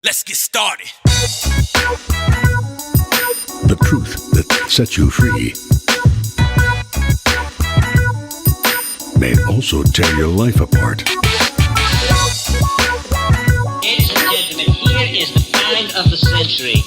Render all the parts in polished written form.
Let's get started. The truth that sets you free may also tear your life apart. Ladies and gentlemen, here is the find of the century.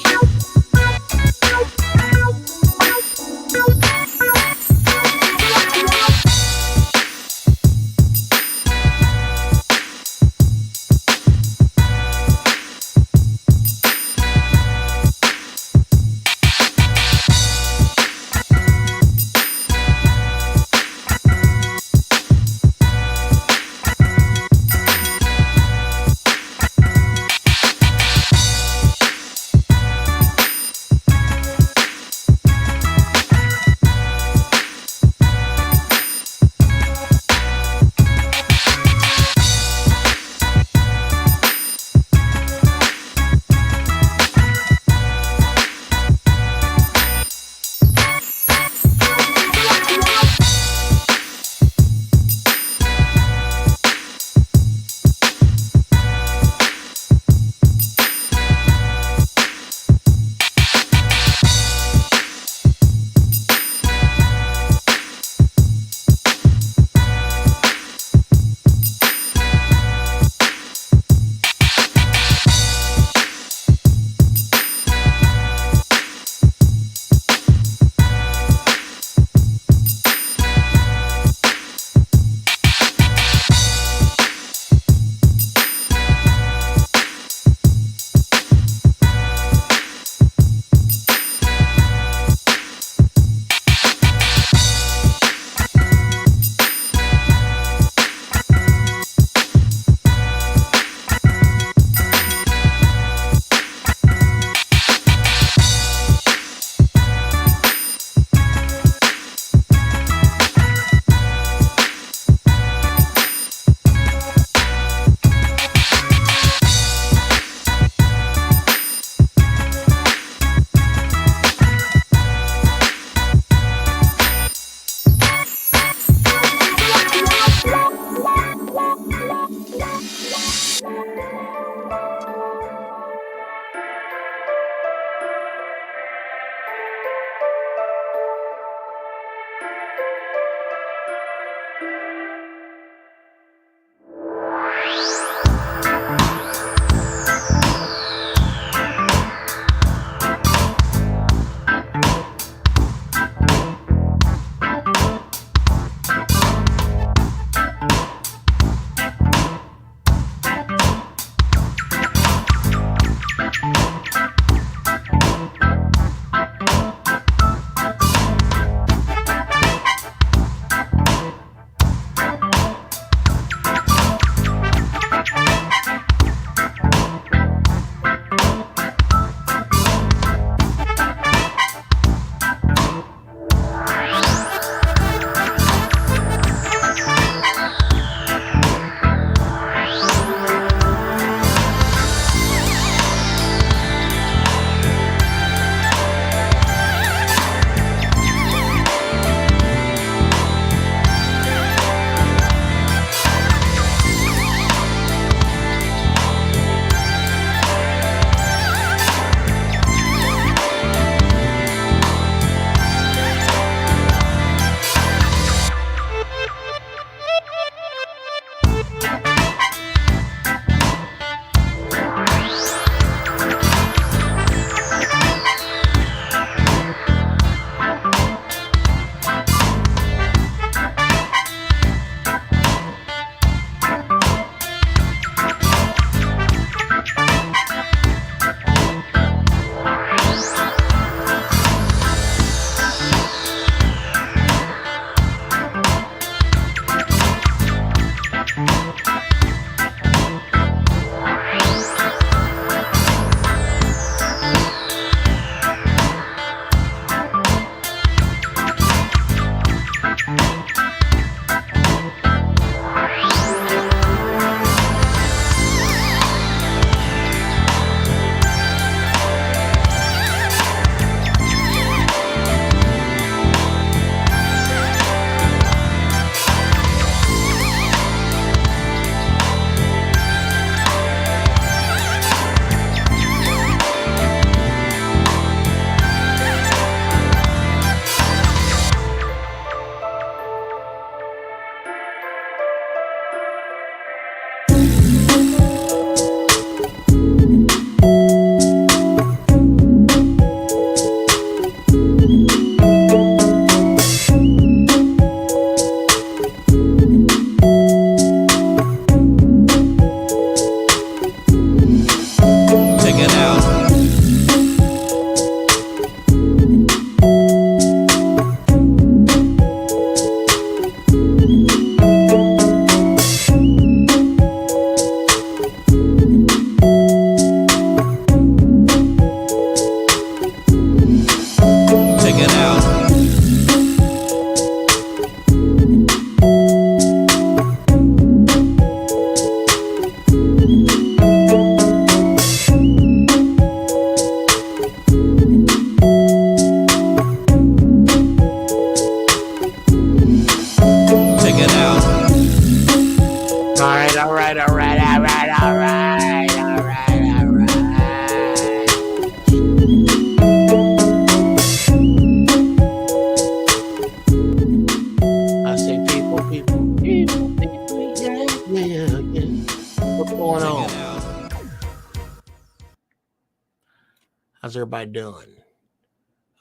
How's everybody doing?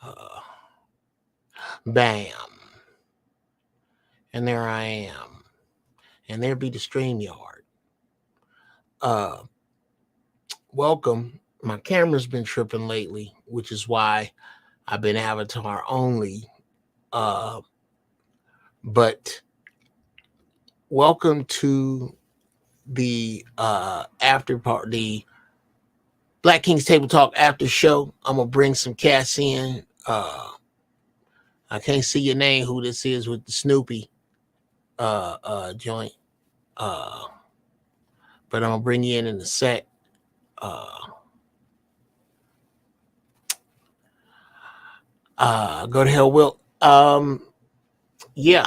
Uh, Bam. And there I am. And there be the StreamYard. Uh, Welcome. My camera's been tripping lately, which is why I've been avatar only. Uh, but welcome to the after part, the Black Kings Table Talk after show. I'm gonna bring some cats in. I can't see your name, who this is with the Snoopy joint. Uh, but I'm gonna bring you in a sec. Uh, Go to hell, Will. Yeah,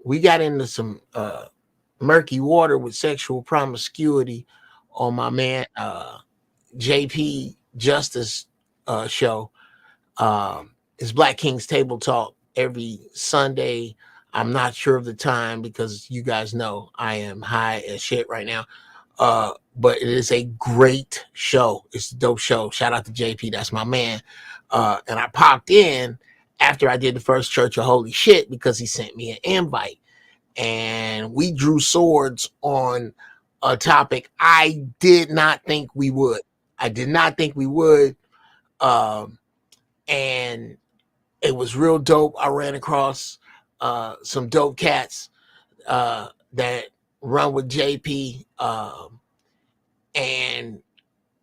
we got into some murky water with sexual promiscuity on my man JP Justice show. It's Black Kings Table Talk every Sunday. I'm not sure of the time because you guys know I am high as shit right now. But it is a great show. It's a dope show. Shout out to JP. That's my man. And I popped in after I did the first Church of Holy Shit because he sent me an invite. And we drew swords on a topic I did not think we would. I did not think we would. And it was real dope. I ran across some dope cats that run with JP. And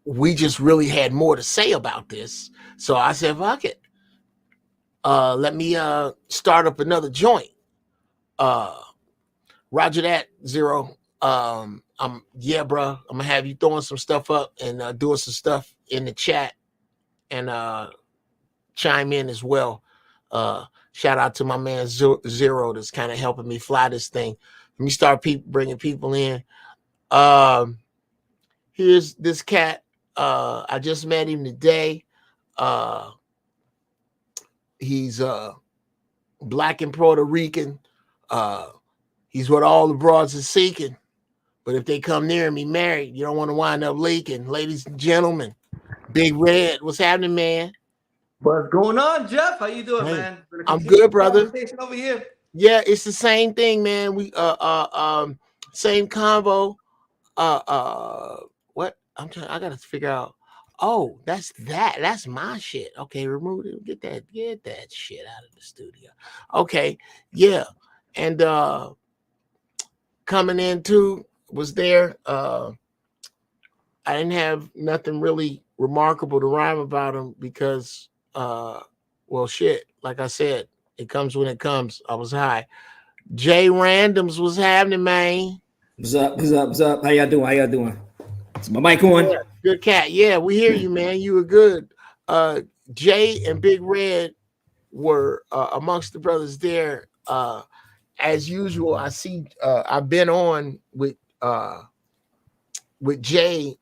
we just really had more to say about this. So I said, fuck it. Let me start up another joint. Roger that, Zero. Yeah, bro. I'm gonna have you throwing some stuff up and doing some stuff in the chat and chime in as well. Shout out to my man Zero that's kind of helping me fly this thing. Let me start bringing people in. Here's this cat. I just met him today. He's black and Puerto Rican. He's what all the broads are seeking. But if they come near and be married, you don't want to wind up leaking. Ladies and gentlemen, Big Red, what's happening, man? What's going on, Jeff? How you doing, Hey, man? I'm good, brother. Conversation over here. Yeah, it's the same thing, man. We same convo. What? I gotta figure out. Oh, that's my shit. Okay, remove it. Get that shit out of the studio. Okay, yeah. And coming in too was there. I didn't have nothing really remarkable to rhyme about him because well shit, like I said, it comes when it comes. I was high. Jay Randoms was happening, man. What's up? What's up? What's up? How y'all doing? How y'all doing? Is my mic on? Yeah, good cat. Yeah, we hear you, man. You were good. Jay and Big Red were amongst the brothers there. As usual, I see I've been on with Jay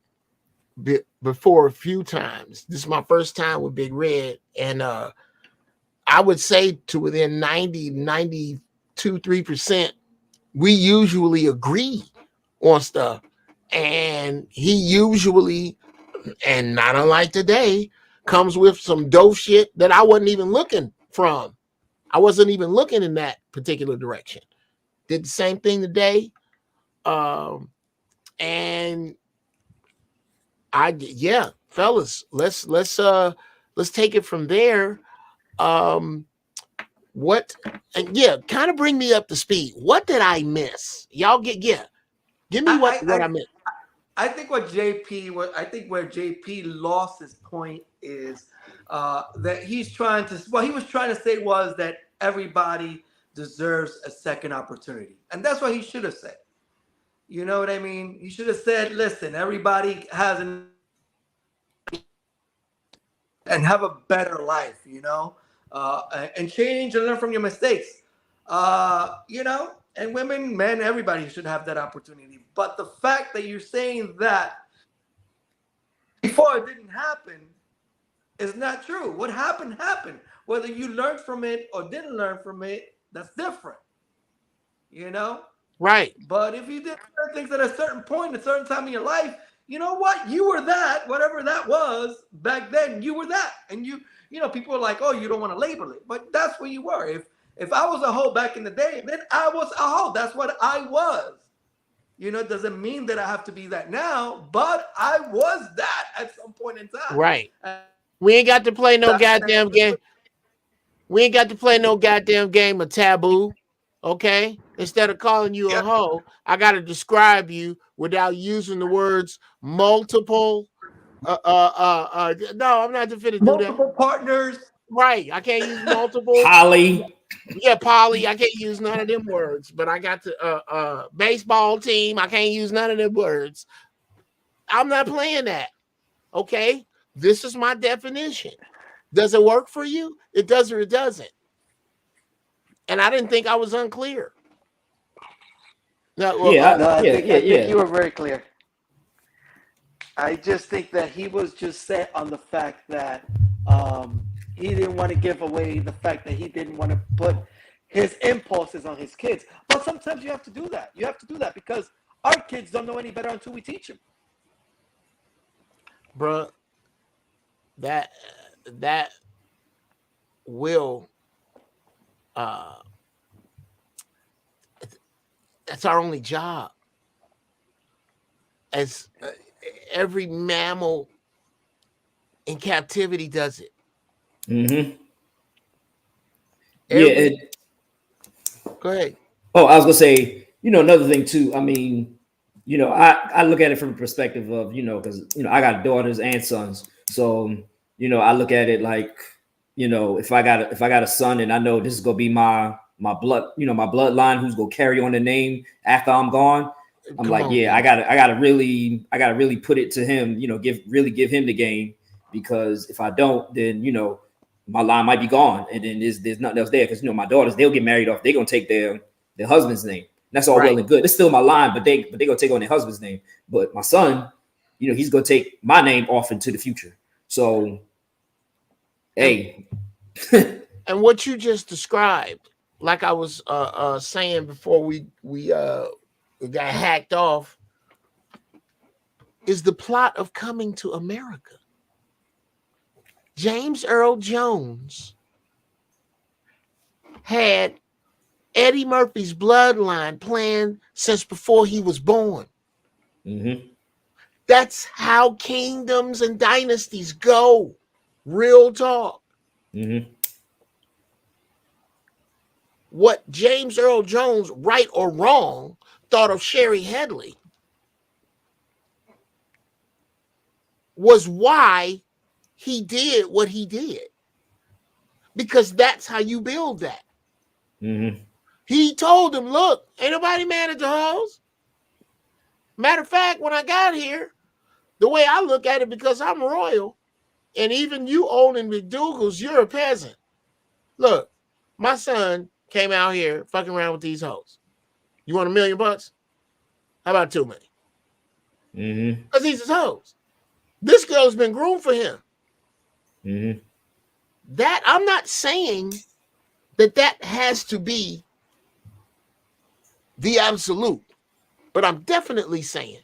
before a few times. This is my first time with Big Red, and I would say to within 92-3%, we usually agree on stuff. And he usually, and not unlike today, comes with some dope shit that I wasn't even looking from. I wasn't even looking in that particular direction. Did the same thing today. And yeah, fellas, let's take it from there. What and yeah, kind of bring me up to speed. What did I miss? Y'all give me what I missed. I think where JP lost his point is that he's trying to. What he was trying to say was that everybody deserves a second opportunity, and that's what he should have said. You know what I mean? He should have said, "Listen, everybody has and have a better life, and change and learn from your mistakes, and women, men, everybody should have that opportunity. But the fact that you're saying that before it didn't happen is not true. What happened. Whether you learned from it or didn't learn from it, that's different, Right. But if you did certain things at a certain point, a certain time in your life, you know what? You were that, whatever that was back then. You were that, and people are like, oh, you don't want to label it, but that's what you were. If I was a hoe back in the day, then I was a hoe. That's what I was. It doesn't mean that I have to be that now, but I was that at some point in time. Right. We ain't got to play no goddamn game. We ain't got to play no goddamn game of taboo. Okay? Instead of calling you a hoe, I got to describe you without using the words multiple. No, I'm not finna do that. Multiple partners. Right. I can't use multiple. Holly. Yeah, Polly. I can't use none of them words. But I got the baseball team. I can't use none of them words. I'm not playing that. Okay? This is my definition. Does it work for you? It does or it doesn't. And I didn't think I was unclear. No, I think you were very clear. I just think that he was just set on the fact that he didn't want to give away the fact that he didn't want to put his impulses on his kids. But sometimes you have to do that. You have to do that because our kids don't know any better until we teach them. Bruh, that will that's our only job. As every mammal in captivity does it. Mm-hmm. Go ahead. Oh, I was gonna say, another thing too. I mean, I look at it from the perspective of, because I got daughters and sons, so I look at it like, if I got a son and I know this is gonna be my blood, my bloodline who's gonna carry on the name after I'm gone. I'm like, I gotta really put it to him, give him the game, because if I don't, then my line might be gone, and then there's nothing else there, because my daughters, they'll get married off, they're gonna take their husband's name. That's all well and good. It's still my line, but they gonna take on their husband's name. But my son, he's gonna take my name off into the future. So, hey. And what you just described, like I was saying before we got hacked off, is the plot of Coming to America. James Earl Jones had Eddie Murphy's bloodline planned since before he was born. Mm-hmm. That's how kingdoms and dynasties go. Real talk. Mm-hmm. What James Earl Jones, right or wrong, thought of Sherry Headley was why he did what he did. Because that's how you build that. Mm-hmm. He told him, look, ain't nobody mad at the hoes. Matter of fact, when I got here, the way I look at it, because I'm royal, and even you owning McDougal's, you're a peasant. Look, my son came out here fucking around with these hoes. You want $1 million? How about $2 million? Mm-hmm. Because he's his hoes. This girl's been groomed for him. Mm-hmm. That, I'm not saying that has to be the absolute, but I'm definitely saying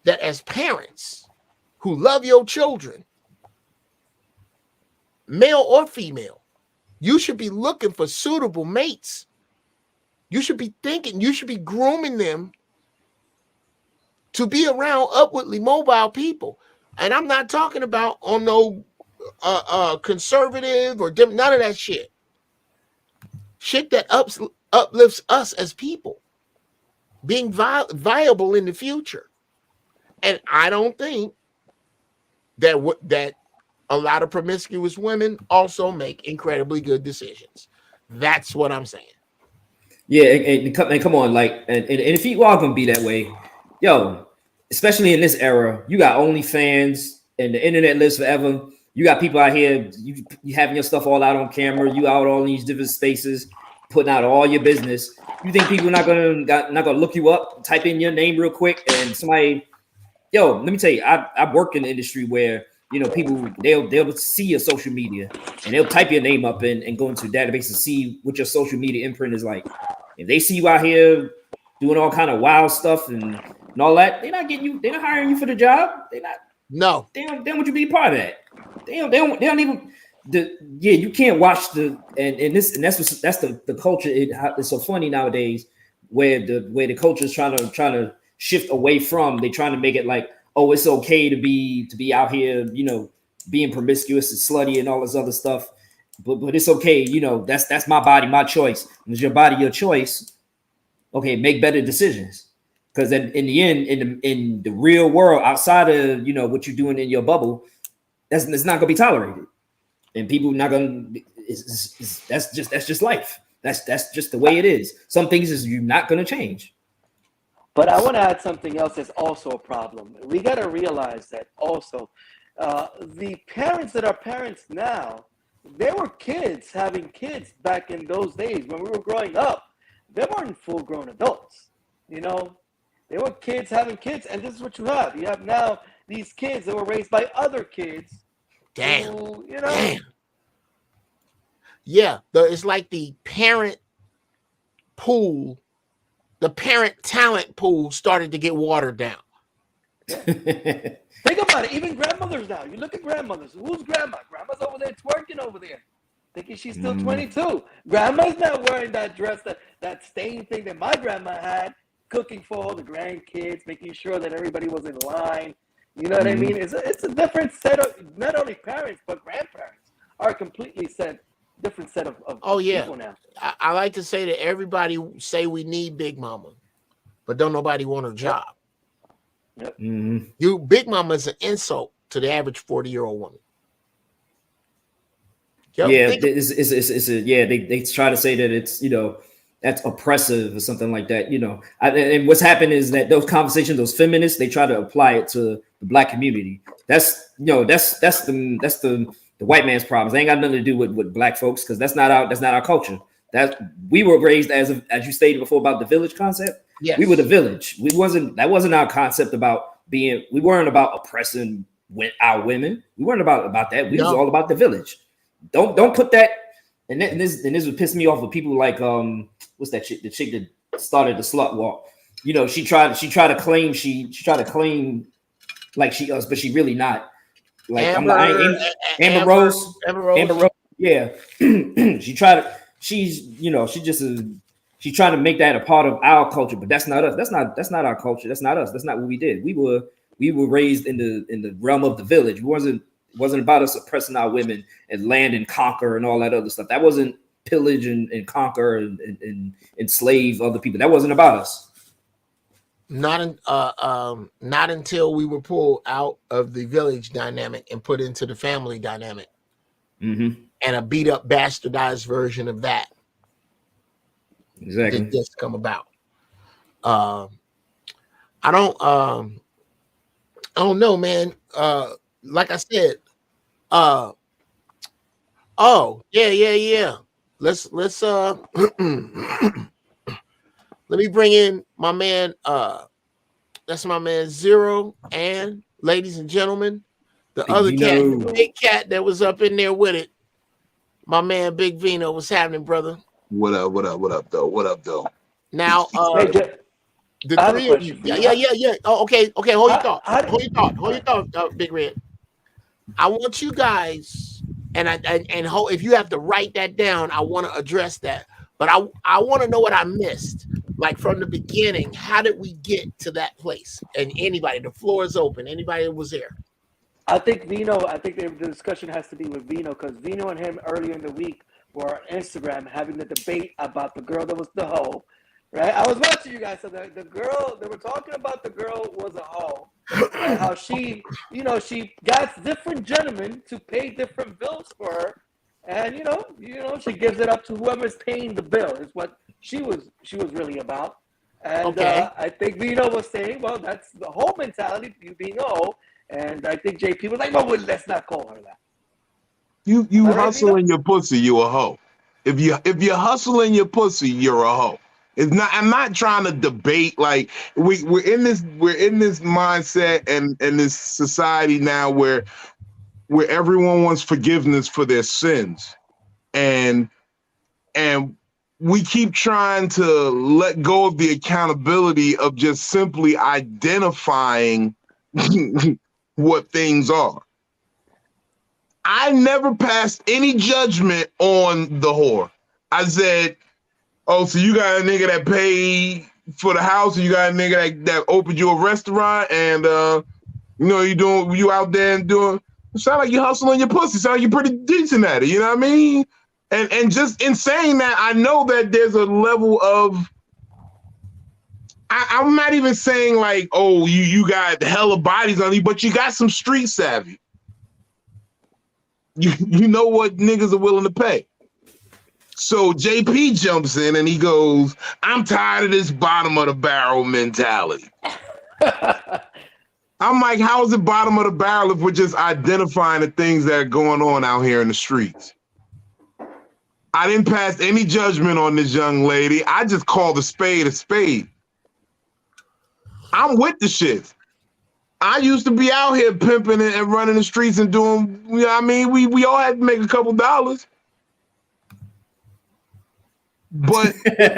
that as parents who love your children, male or female, you should be looking for suitable mates. You should be thinking, you should be grooming them to be around upwardly mobile people. And I'm not talking about on no conservative or none of that shit. Shit that uplifts us as people, being viable in the future. And I don't think that a lot of promiscuous women also make incredibly good decisions. That's what I'm saying. Yeah, and come on, like, and if you are gonna be that way, yo, especially in this era, you got OnlyFans and the internet lives forever. You got people out here, you having your stuff all out on camera. You out all in these different spaces, putting out all your business. You think people not gonna look you up, type in your name real quick, and somebody, yo, let me tell you, I work in the industry where people they'll see your social media and they'll type your name up and go into a database to see what your social media imprint is like. If they see you out here doing all kind of wild stuff and and all that. They're not getting you. They're not hiring you for the job. They're not. No. They don't want you to be a part of that. They don't even. You can't watch that's the culture. It's so funny nowadays where the culture is trying to shift away from. They're trying to make it like, oh, it's okay to be out here, being promiscuous and slutty and all this other stuff. But it's okay, that's my body, my choice. And it's your body, your choice. Okay, make better decisions. Because in the end, in the real world, outside of what you're doing in your bubble, it's not gonna be tolerated. And people not gonna. That's just life. That's just the way it is. Some things you're not gonna change. But I want to add something else that's also a problem. We got to realize that also the parents that are parents now, they were kids having kids back in those days when we were growing up. They weren't full-grown adults, They were kids having kids, and this is what you have. You have now these kids that were raised by other kids. Damn. Who, Damn. Yeah, it's like the parent pool, the parent talent pool started to get watered down. Think about it. Even grandmothers now. You look at grandmothers. Who's grandma? Grandma's over there twerking over there, thinking she's still 22. Grandma's not wearing that dress, that stain thing that my grandma had, cooking for all the grandkids, making sure that everybody was in line. You know what I mean? It's a different set of, not only parents, but grandparents are a completely different set of people now. I like to say that everybody say we need Big Mama, but don't nobody want her job. Yep. You Big Mama is an insult to the average 40-year-old woman. They try to say that it's that's oppressive or something like that. And what's happened is that those conversations, those feminists, they try to apply it to the Black community. That's the white man's problems. They ain't got nothing to do with Black folks, because that's not our culture. That we were raised as you stated before about the village concept. Yes. We were the village. That wasn't our concept about we weren't about oppressing our women. We weren't about that. We was all about the village. Don't put that. And this would piss me off with people like what's that chick? The chick that started the slut walk. She tried to claim like she us, but she really not. Like Amber Rose. Yeah. She's trying to make that a part of our culture, but that's not us. That's not our culture. That's not us. That's not what we did. We were raised in the realm of the village. It wasn't about us oppressing our women and land and conquer and all that other stuff. That wasn't pillage and conquer and enslave other people. That wasn't about us. Not until we were pulled out of the village dynamic and put into the family dynamic, and a beat up, bastardized version of that. Exactly. Did just come about. I don't know, man. Like I said, yeah. Let's let me bring in my man. That's my man Zero, and ladies and gentlemen, the other cat, the big cat that was up in there with it. My man Big Vino. What's happening, brother? What up, though? Now, the three of you. Yeah. Oh, okay. Hold your thought, Big Red. I want you guys, and if you have to write that down, I want to address that. But I want to know what I missed, like from the beginning. How did we get to that place? And anybody, the floor is open. Anybody that was there. I think the discussion has to be with Vino, because Vino and him earlier in the week were on Instagram having the debate about the girl that was the hoe. Right? I was watching you guys. So the girl, they were talking about the girl was a hoe. And how she got different gentlemen to pay different bills for her. And she gives it up to whoever's paying the bill is what she was really about. And I think Vino was saying, well, that's the whole mentality, you being a hoe. And I think JP was like, well, let's not call her that. You hustling your pussy, you a hoe. If you're hustling your pussy, you're a hoe. It's not. I'm not trying to debate. Like we're in this mindset and this society now where everyone wants forgiveness for their sins, and we keep trying to let go of the accountability of just simply identifying what things are. I never passed any judgment on the whore. I said, oh, so you got a nigga that paid for the house, and you got a nigga that opened you a restaurant, and you out there and doing, it sound like you hustling your pussy. Sound like you're pretty decent at it, you know what I mean? And just in saying that, I know that there's a level of, I'm not even saying like, oh, you got hella bodies on you, but you got some street savvy. You know what niggas are willing to pay. So JP jumps in and he goes, I'm tired of this bottom of the barrel mentality. I'm like, how is it bottom of the barrel if we're just identifying the things that are going on out here in the streets? I didn't pass any judgment on this young lady. I just called a spade a spade. I'm with the shit. I used to be out here pimping and running the streets and doing, you know what I mean? We all had to make a couple dollars. But it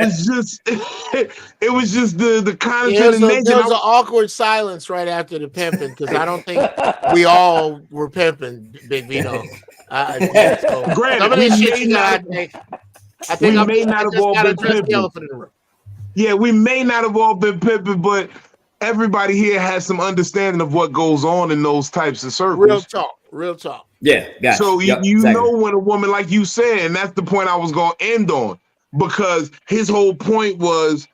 was just the condescending there was an awkward silence right after the pimping, because I don't think we all were pimping, Big Vito. So Granted, some of this shit you got, I think we may not have all been pimping. Yeah, we may not have all been pimping, but everybody here has some understanding of what goes on in those types of circles. Real talk. Yeah, gotcha. So Yep, you exactly. know when a woman, like you said, and that's the point I was going to end on, because his whole point was,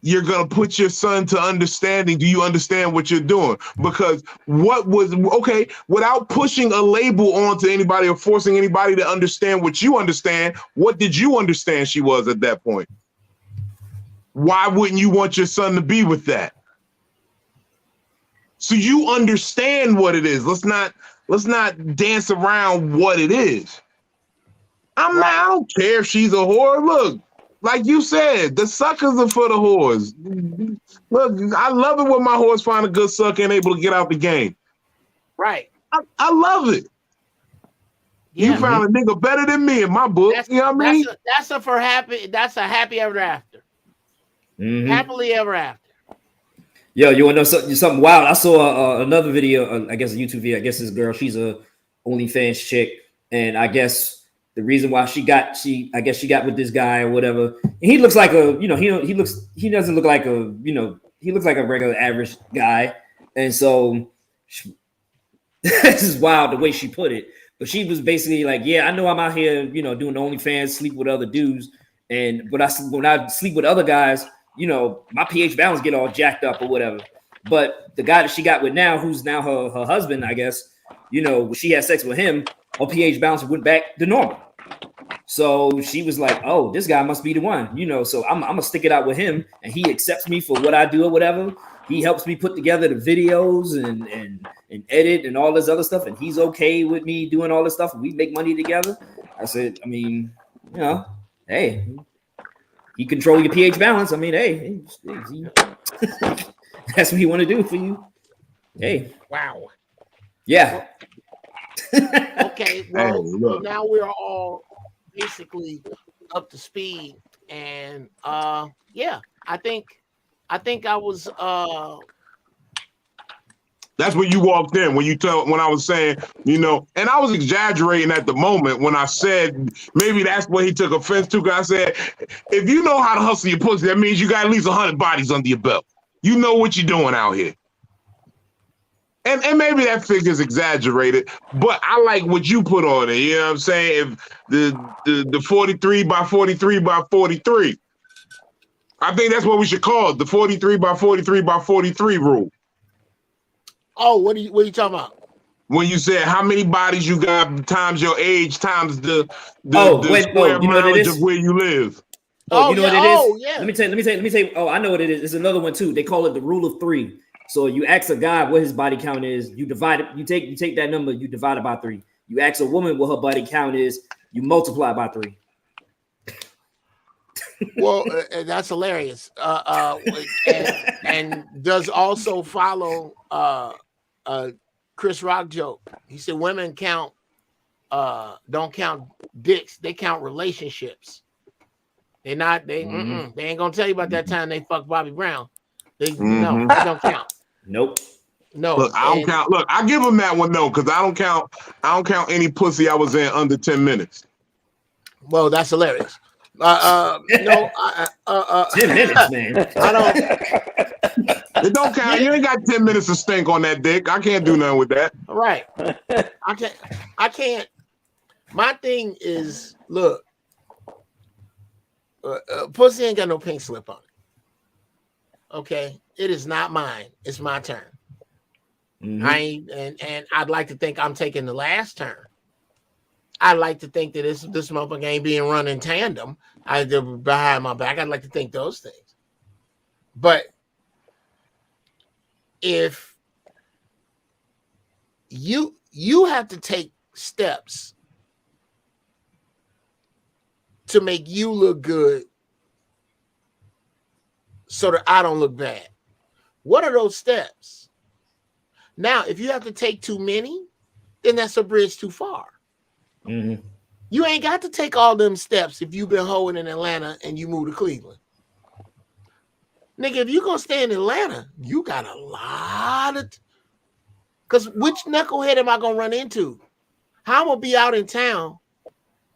you're going to put your son to understanding. Do you understand what you're doing? Because without pushing a label onto anybody or forcing anybody to understand what you understand, what did you understand she was at that point? Why wouldn't you want your son to be with that? So you understand what it is. Let's not dance around what it is. I don't care if she's a whore. Look, like you said, the suckers are for the whores. Look, I love it when my whores find a good sucker and able to get out the game. Right. I love it. Yeah, you found a nigga better than me in my book. You know what I mean? That's a happy ever after. Mm-hmm. Happily ever after. Yo, you want to know something wild? I saw another video, I guess a YouTube video. I guess this girl, she's a OnlyFans chick, and I guess the reason why she got with this guy or whatever. And he looks like he doesn't look like he looks like a regular average guy, and so this is wild the way she put it. But she was basically like, yeah, I know I'm out here, doing OnlyFans, sleep with other dudes, when I sleep with other guys, my pH balance get all jacked up or whatever. But the guy that she got with now, who's now her husband, I guess, when she had sex with him, her pH balance went back to normal. So she was like, oh, this guy must be the one, so I'm going to stick it out with him, and he accepts me for what I do or whatever. He helps me put together the videos and edit and all this other stuff, and he's okay with me doing all this stuff, and we make money together. I said, I mean, hey, he control your pH balance. I mean, hey, that's what he want to do for you. Hey. Wow. Yeah. Okay. Well, now we're all basically up to speed, and yeah, I think I was. That's when you walked in, when I was saying, and I was exaggerating at the moment when I said maybe that's what he took offense to. Because I said, if you know how to hustle your pussy, that means you got at least 100 bodies under your belt. You know what you're doing out here. And maybe that figure's exaggerated, but I like what you put on it. You know what I'm saying? If the 43 by 43 by 43, I think that's what we should call it, the 43 by 43 by 43 rule. Oh, what are you talking about? When you said how many bodies you got times your age times the square mileage of where you live. Oh, you know what it is? Oh, yeah. Let me tell you. Oh, I know what it is. It's another one too. They call it the rule of 3. So you ask a guy what his body count is. You divide it. You take that number. You divide it by 3. You ask a woman what her body count is. You multiply by 3. Well, that's hilarious. And does also follow Chris Rock joke. He said women don't count dicks, they count relationships. They're not. They ain't gonna tell you about that time they fucked Bobby Brown. No, it don't count. Nope. No. Look, I don't count. Look, I give him that one though, because I don't count any pussy I was in under 10 minutes. Well, that's hilarious. No, 10 minutes, man. I don't. It don't count. You ain't got 10 minutes of stink on that dick. I can't do nothing with that. Right. I can't. My thing is, look, pussy ain't got no pink slip on it. Okay, it is not mine. It's my turn. And I'd like to think I'm taking the last turn. I'd like to think that this motherfucker ain't being run in tandem. Behind my back. I'd like to think those things. But if you have to take steps to make you look good so that I don't look bad. What are those steps? Now, if you have to take too many, then that's a bridge too far. You ain't got to take all them steps if you've been hoeing in Atlanta and you move to Cleveland. Nigga, if you gonna stay in Atlanta, you got a lot of... Because which knucklehead am I gonna run into? How I'm gonna be out in town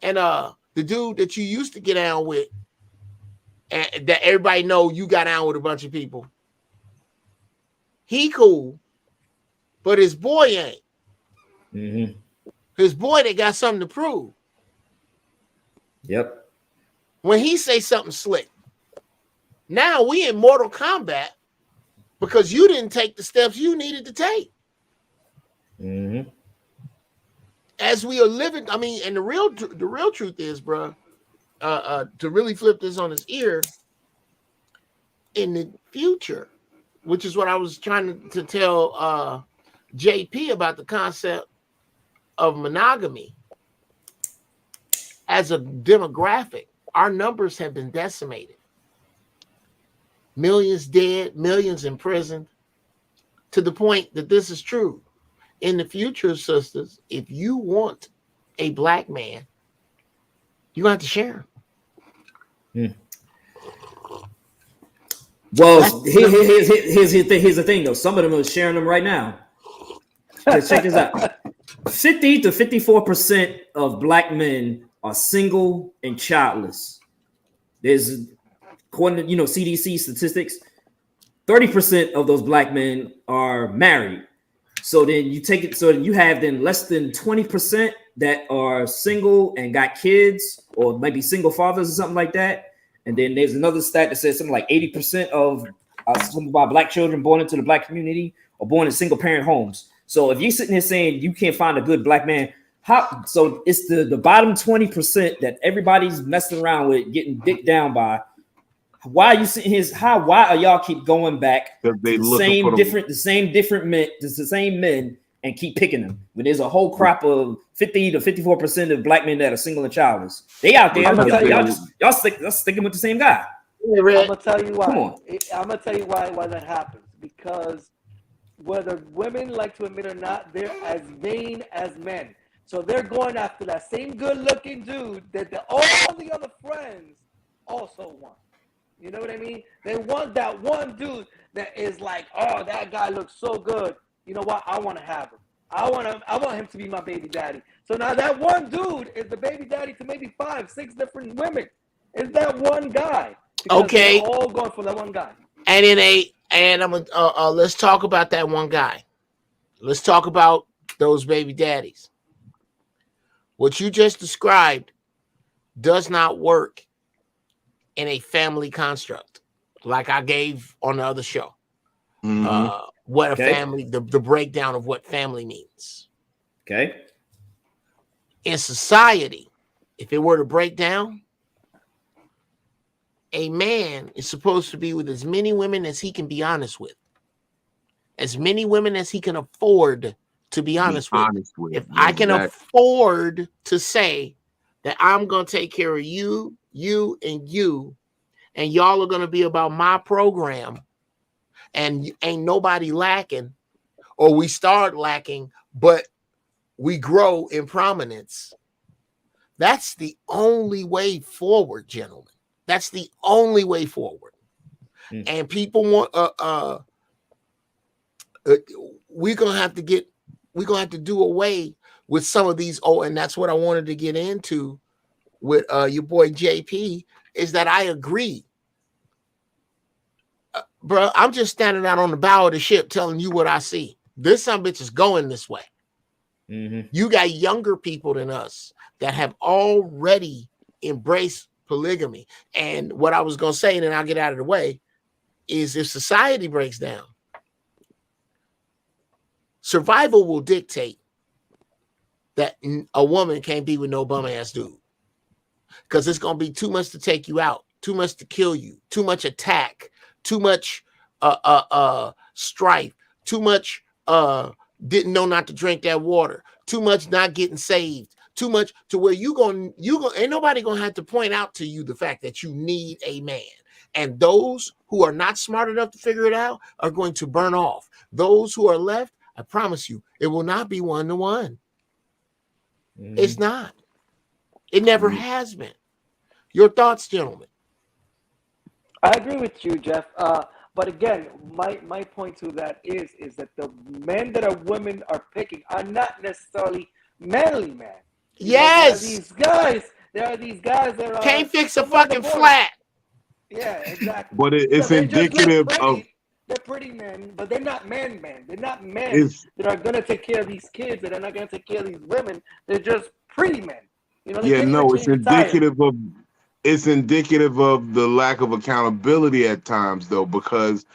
and the dude that you used to get down with and that everybody know you got down with a bunch of people. He cool, but his boy ain't. His boy that got something to prove. Yep. When he say something slick. Now we in Mortal Kombat because you didn't take the steps you needed to take. As we are living, I mean, and the real truth is, bro, to really flip this on its ear, in the future, which is what I was trying to tell JP about the concept of monogamy. As a demographic, our numbers have been decimated. Millions dead, millions imprisoned, to the point that this is true. In the future, sisters, if you want a black man, you're going to have to share him. Well, here's the thing, though. Some of them are sharing them right now. Check this out. 50 to 54% of black men are single and childless. There's, according to CDC statistics, 30% of those black men are married. So then you take it, so you have then less than 20% that are single and got kids, or maybe single fathers or something like that. And then there's another stat that says something like 80% of some of our black children born into the black community are born in single parent homes. So if you're sitting here saying you can't find a good black man, so it's the bottom 20% that everybody's messing around with, getting dicked down by. Why are you sitting here? Why are y'all keep going back to the same men and keep picking them when there's a whole crop of 50 to 54% of black men that are single and childless? They out there. Y'all sticking with the same guy. I'm gonna tell you why. Come on. I'm gonna tell you why that happens. Because whether women like to admit or not, they're as vain as men. So they're going after that same good-looking dude that all the other friends also want. You know what I mean? They want that one dude that is like, oh, that guy looks so good. You know what? I want to have him. I want him to be my baby daddy. So now that one dude is the baby daddy to maybe 5, 6 different women. It's that one guy. Okay. They're all going for that one guy. And I'm let's talk about that one guy. Let's talk about those baby daddies. What you just described does not work in a family construct, like I gave on the other show. What a family, the breakdown of what family means. Okay. In society, if it were to break down, a man is supposed to be with as many women as he can be honest with, as many women as he can afford to be honest with. If I can afford to say that I'm going to take care of you, and y'all are going to be about my program, and ain't nobody lacking, or we start lacking, but we grow in prominence. That's the only way forward, gentlemen. That's the only way forward. And people want we're gonna have to do away with some of these. Oh, and that's what I wanted to get into with your boy JP, is that I agree. Bro, I'm just standing out on the bow of the ship telling you what I see. This some bitch is going this way. You got younger people than us that have already embraced polygamy. And what I was going to say, and then I'll get out of the way, is if society breaks down, survival will dictate that a woman can't be with no bum ass dude, because it's going to be too much to take you out, too much to kill you, too much attack, too much strife, too much didn't know not to drink that water, too much not getting saved, too much to where you going ain't nobody gonna have to point out to you the fact that you need a man. And those who are not smart enough to figure it out are going to burn off. Those who are left, I promise you, it will not be 1-to-1. It's not. It never has been. Your thoughts, gentlemen? I agree with you, Jeff. But again, my point to that is that the men that women are picking are not necessarily manly men. Yes. There are these guys that are can't fix a fucking flat. Yeah, exactly. But it's indicative of. They're pretty men, but they're not men. They're not men that are gonna take care of these kids. That are not gonna take care of these women. They're just pretty men. You know. It's indicative of. It's indicative of the lack of accountability at times, though, because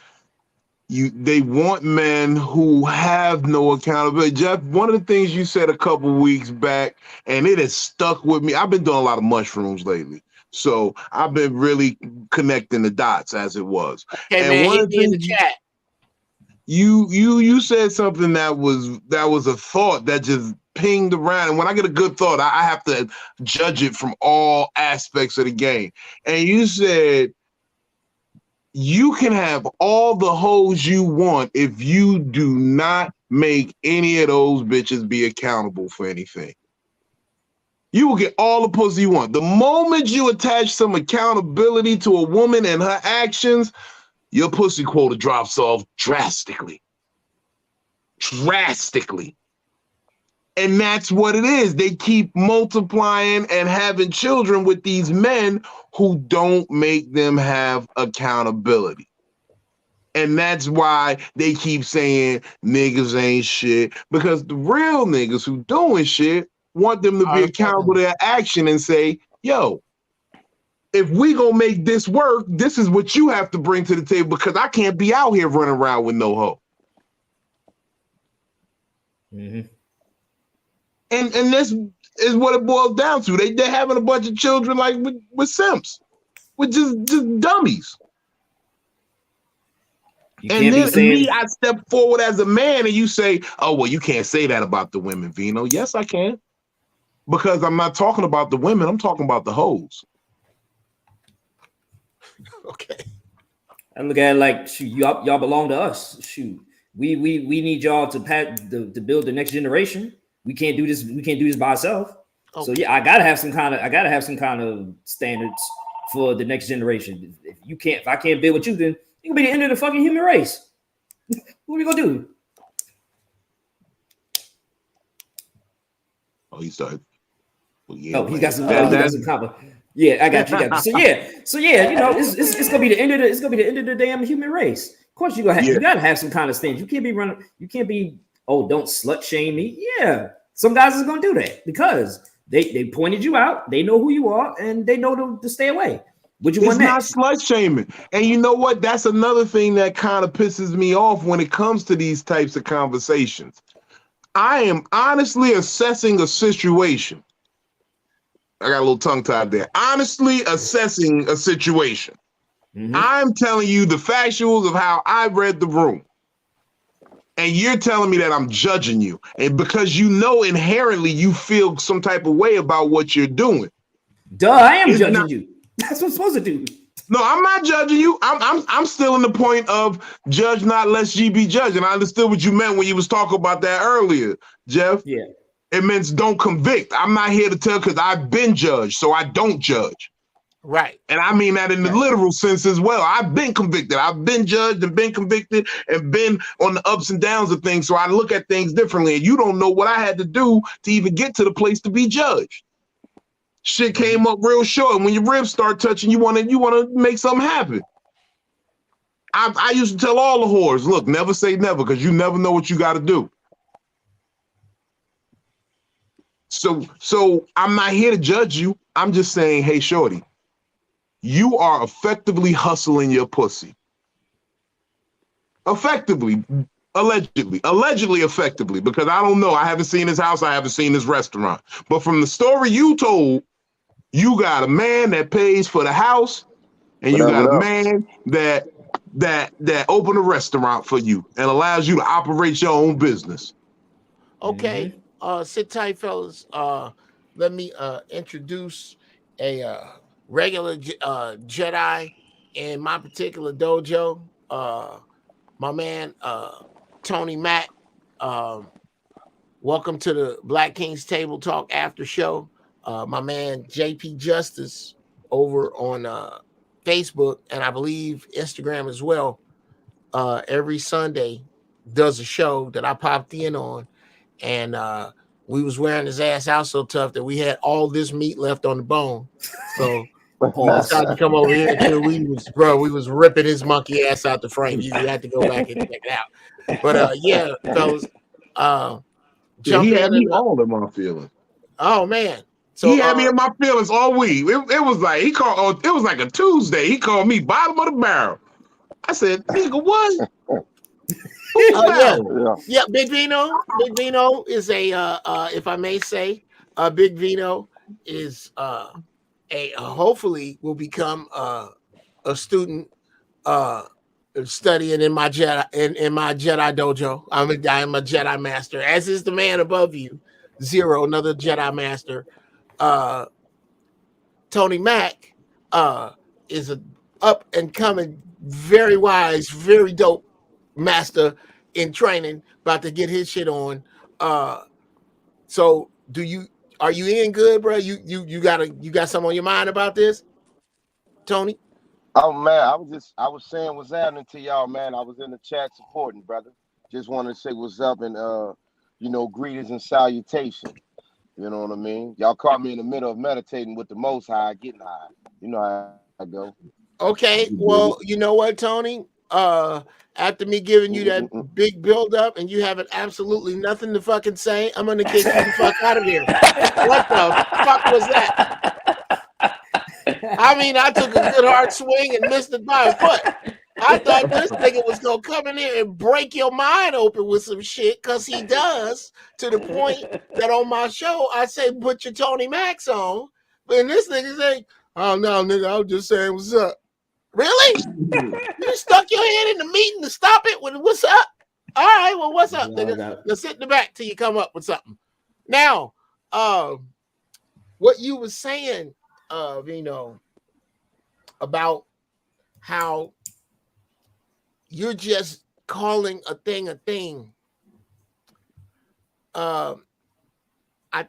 they want men who have no accountability. Jeff, one of the things you said a couple weeks back, and it has stuck with me. I've been doing a lot of mushrooms lately, so I've been really connecting the dots as it was. Okay, and man, hit me in the chat. You said something that was a thought that just pinged around, and when I get a good thought, I have to judge it from all aspects of the game. And you said you can have all the hoes you want if you do not make any of those bitches be accountable for anything. You will get all the pussy you want. The moment you attach some accountability to a woman and her actions, your pussy quota drops off drastically. And that's what it is. They keep multiplying and having children with these men who don't make them have accountability. And that's why they keep saying niggas ain't shit, because the real niggas who doing shit want them to be accountable to their action and say, yo, if we gonna make this work, this is what you have to bring to the table, because I can't be out here running around with no hoe. And this is what it boils down to. They're having a bunch of children like with simps, with just dummies. And then I step forward as a man and you say, oh, well, you can't say that about the women, Vino. Yes, I can. Because I'm not talking about the women. I'm talking about the hoes. Okay. I look at it like, shoot, y'all belong to us. Shoot, we need y'all to build the next generation. We can't do this. We can't do this by ourselves. Okay. So yeah, I gotta have some kind of standards for the next generation. If I can't build with you, then it can be the end of the fucking human race. What are we gonna do? Oh, he started. Well, yeah, he got some comment. Yeah, I got you. So yeah, you know, it's gonna be the end of the damn human race. Of course, you gotta have some kind of standards. You can't be running. You can't be. Oh, don't slut shame me. Yeah, some guys is gonna do that because they pointed you out. They know who you are, and they know to stay away. It's not slut shaming. And you know what? That's another thing that kind of pisses me off when it comes to these types of conversations. I am honestly assessing a situation. I got a little tongue tied there. Honestly assessing a situation. I'm telling you the factuals of how I read the room. And you're telling me that I'm judging you. And because you know inherently you feel some type of way about what you're doing. Duh, I am judging you. That's what I'm supposed to do. No, I'm not judging you. I'm still in the point of judge not lest ye be judged. And I understood what you meant when you was talking about that earlier, Jeff. Yeah. It means don't convict. I'm not here to tell because I've been judged, so I don't judge. Right. And I mean that in the Right. literal sense as well. I've been convicted. I've been judged and been convicted and been on the ups and downs of things. So I look at things differently. And you don't know what I had to do to even get to the place to be judged. Shit came up real short. And when your ribs start touching, you wanna make something happen. I used to tell all the whores, look, never say never, because you never know what you got to do. So I'm not here to judge you. I'm just saying, hey, shorty, you are effectively hustling your pussy. Effectively, allegedly effectively, because I don't know. I haven't seen his house. I haven't seen his restaurant. But from the story you told, you got a man that pays for the house, and you got a man that open a restaurant for you and allows you to operate your own business. Okay. Sit tight, fellas. Let me introduce a regular Jedi in my particular dojo. My man Tony Mack. Welcome to the Black Kings Table Talk After Show. My man JP Justice over on Facebook, and I believe Instagram as well. Every Sunday does a show that I popped in on, and we was wearing his ass out so tough that we had all this meat left on the bone. So he decided to come over here until we was ripping his monkey ass out the frame. You had to go back and check it out. But yeah, fellas, jump he had in. me all in my feelings. Oh man. So he had me in my feelings all week. It was like it was like a Tuesday. He called me bottom of the barrel. I said, nigga, what? Yeah, Big Vino. Big Vino is a if I may say, Big Vino is hopefully will become a student studying in my Jedi in my Jedi dojo. I am a Jedi master, as is the man above you, Zero, another Jedi master. Tony Mack is a up and coming, very wise, very dope master in training, about to get his shit on. So are you in good, bro? You got something on your mind about this, Tony? Oh man, I was saying what's happening to y'all, man. I was in the chat supporting, brother. Just wanted to say what's up and greetings and salutation. You know what I mean? Y'all caught me in the middle of meditating with the Most High, getting high. You know how I go. Okay, well, you know what, Tony? After me giving you that big build up and you having absolutely nothing to fucking say, I'm gonna kick you the fuck out of here. What the fuck was that? I mean, I took a good hard swing and missed it by a foot. I thought this nigga was gonna come in here and break your mind open with some shit, because he does, to the point that on my show I say put your Tony Max on, and this nigga say, oh no, nigga, I was just saying what's up. Really? You stuck your head in the meeting to stop it with what's up? All right, well, what's up, nigga? Let's sit in the back till you come up with something. Now, what you were saying, about how you're just calling a thing a thing. I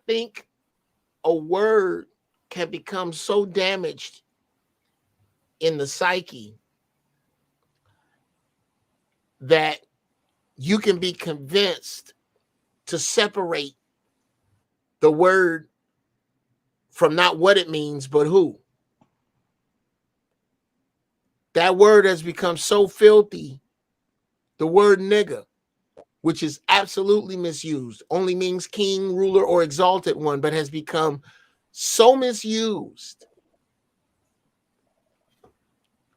think a word can become so damaged in the psyche that you can be convinced to separate the word from not what it means, but who. That word has become so filthy. The word nigga, which is absolutely misused, only means king, ruler, or exalted one, but has become so misused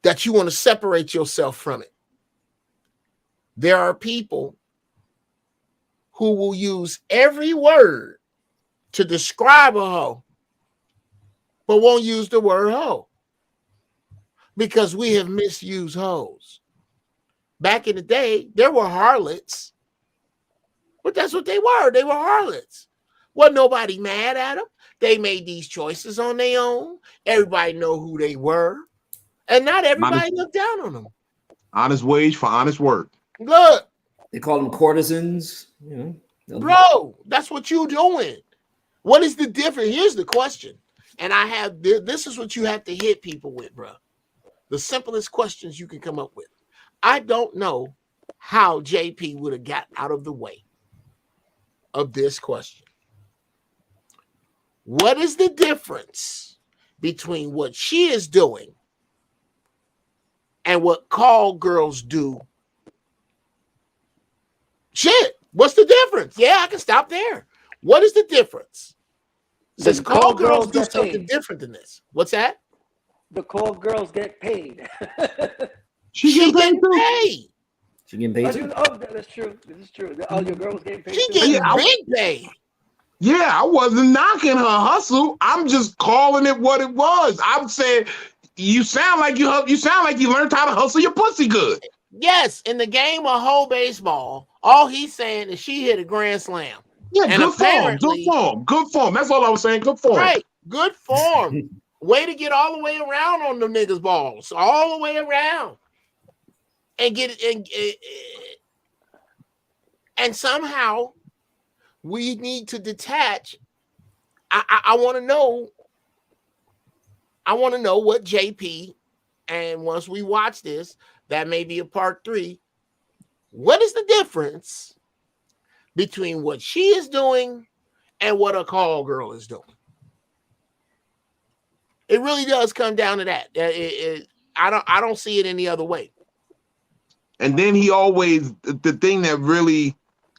that you want to separate yourself from it. There are people who will use every word to describe a hoe, but won't use the word hoe, because we have misused hoes. Back in the day, there were harlots, but that's what they were. They were harlots. Wasn't nobody mad at them. They made these choices on their own. Everybody know who they were. And not everybody looked down on them. Honest wage for honest work. Look. They call them courtesans. You know, bro, that's what you're doing. What is the difference? Here's the question. And I have this is what you have to hit people with, bro. The simplest questions you can come up with. I don't know how JP would have got out of the way of this question. What is the difference between what she is doing and what call girls do? Shit, what's the difference? Yeah, I can stop there. What is the difference? Since The call call girls girls do get something paid. different than this. What's that? The call girls get paid. She She getting paid getting too. paid. She getting paid too. Oh, that's true. This is true. Oh, your girls getting paid She too. getting Yeah, big paid. Yeah, I wasn't knocking her hustle. I'm just calling it what it was. I'm saying you sound like you learned how to hustle your pussy good. Yes, in the game of whole baseball, all he's saying is she hit a grand slam. Yeah, And good form, good apparently, form, good form. That's all I was saying. Good form. right, good form. Way to get all the way around on them niggas' balls, all the way around, and get it. And somehow we need to detach. I want to know. I want to know what JP. And once we watch this, that may be a part 3. What is the difference between what she is doing and what a call girl is doing? It really does come down to that. I don't see it any other way. And then he always, the thing that really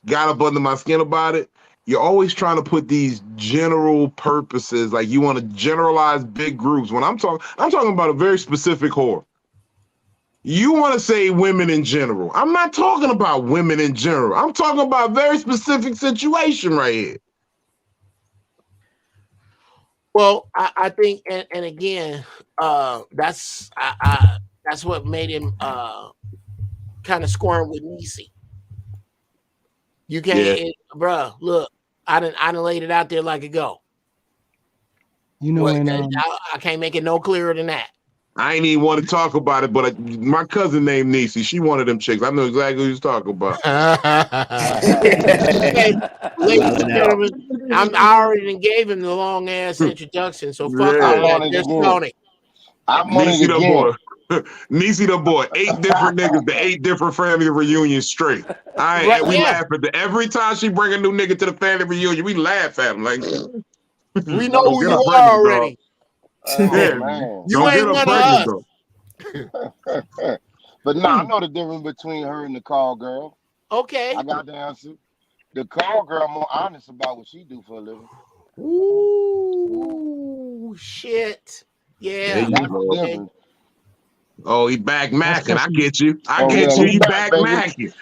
got up under my skin about it, you're always trying to put these general purposes, like you want to generalize big groups. When I'm talking about a very specific whore. You want to say women in general. I'm not talking about women in general. I'm talking about a very specific situation right here. Well, I think, and again, that's what made him kind of scoring with Niecy. You can't, bruh. Look, I done laid it out there like it go. You know, What, and I can't make it no clearer than that. I ain't even want to talk about it, but my cousin named Niecy. She one of them chicks. I know exactly who you're talking about. Okay, ladies and gentlemen, I already gave him the long ass introduction, so fuck Yeah. all I'm on that. it Just again. Tony. I'm on it Niecy the again. boy. Niecy the boy. 8 different niggas to 8 different family reunions straight. All right, Right, and we yeah. laugh at the every time she bring a new nigga to the family reunion. We laugh at him like We know don't who get you her are pregnant, already. Oh Yeah, man. You don't ain't get her one of pregnant us. though. But no, I know the difference between her and the call girl. Okay. I got the answer. The call girl more honest about what she do for a living. Ooh, shit. There Yeah. you That's the go. difference. Oh, he back that's macking. I because get you. I Oh get yeah, you. we You back, back baby. macking.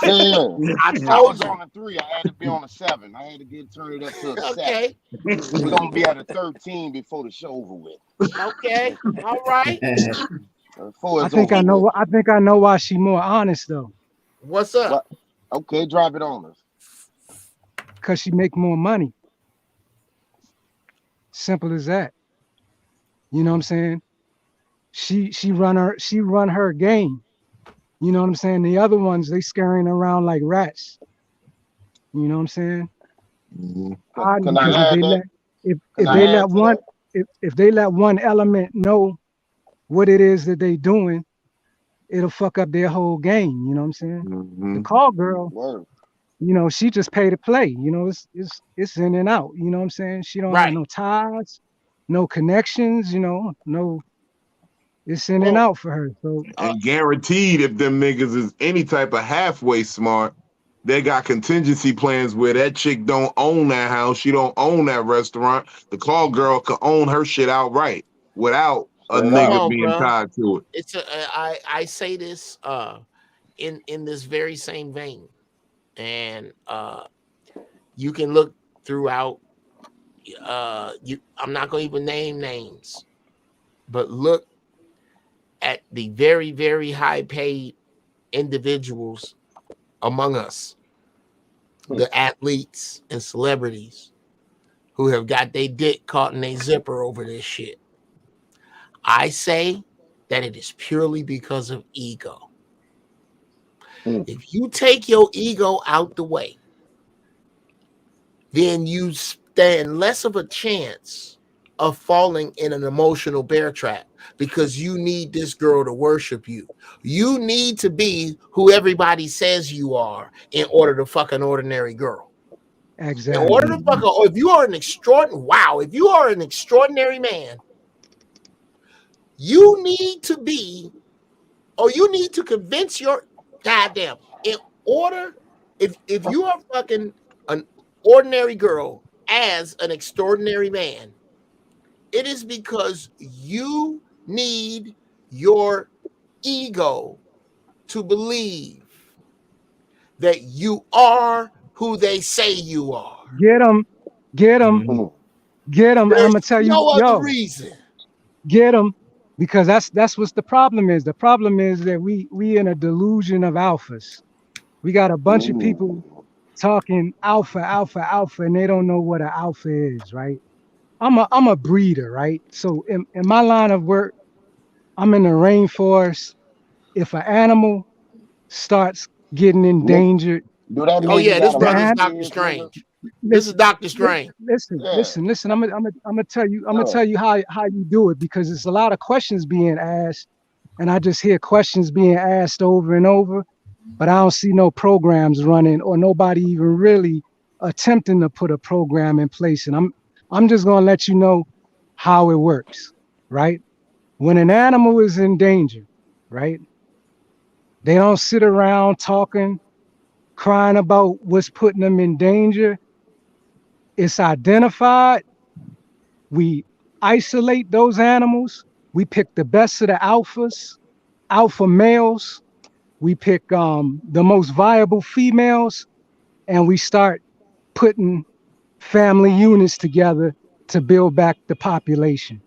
Yeah. I I told was you. on a 3. I had to be on a 7. I had to turn it up to a 7. Okay. We're gonna be at a 13 before the show over with. Okay. All right. Before I it's think over I know. with. I think I know why she more honest though, What's up? What? Okay, drop it on us. because she make more money. Simple as that. You know what I'm saying? She run her game. You know what I'm saying? The other ones they scurrying around like rats. You know what I'm saying? Can Because I add that? Can if I they add let to one that? if they let one element know what it is that they doing, it'll fuck up their whole game. You know what I'm saying? The call girl, Word. you know, she just pay to play. You know, it's in and out. You know what I'm saying? She don't have Right. no ties, no connections. You know, no, it's in and Well, out for her. So And guaranteed, if them niggas is any type of halfway smart, they got contingency plans where that chick don't own that house, she don't own that restaurant. The call girl could own her shit outright without a Straight come up. nigga on, being bro. tied to it. It's I say this in this very same vein, and you can look throughout. I'm not gonna even name names, but look at the very very high paid individuals among us, the athletes and celebrities who have got their dick caught in their zipper over this shit. I say that it is purely because of ego. If you take your ego out the way, then you stand less of a chance of falling in an emotional bear trap because you need this girl to worship you. You need to be who everybody says you are in order to fuck an ordinary girl. In order to Exactly. fuck, if you are an if you are an extraordinary man, you need to be, or you need to convince your goddamn in order. If you are fucking an ordinary girl as an extraordinary man, it is because you need your ego to believe that you are who they say you are. Get them, get them, Mm. get them. And I'm gonna There's tell you, no other yo, reason. get them, because that's what's the problem is. The problem is that we in a delusion of alphas. We got a bunch of people Mm. talking alpha, alpha, alpha, and they don't know what an alpha is, right? I'm a breeder, right? So in my line of work, I'm in the rainforest. If an animal starts getting Nigga, endangered, do that Oh mean you yeah, this got a the lot of brother's an- Doctor kids, nigga? Strange. This is listen, Doctor Strange. Yeah, listen. I'm gonna tell you. I'm gonna yeah. tell you how you do it, because there's a lot of questions being asked, and I just hear questions being asked over and over, but I don't see no programs running or nobody even really attempting to put a program in place. And I'm just gonna let you know how it works, right? When an animal is in danger, right? They don't sit around talking, crying about what's putting them in danger. It's identified. We isolate those animals. We pick the best of the alphas, alpha males. We pick the most viable females, and we start putting family units together to build back the population.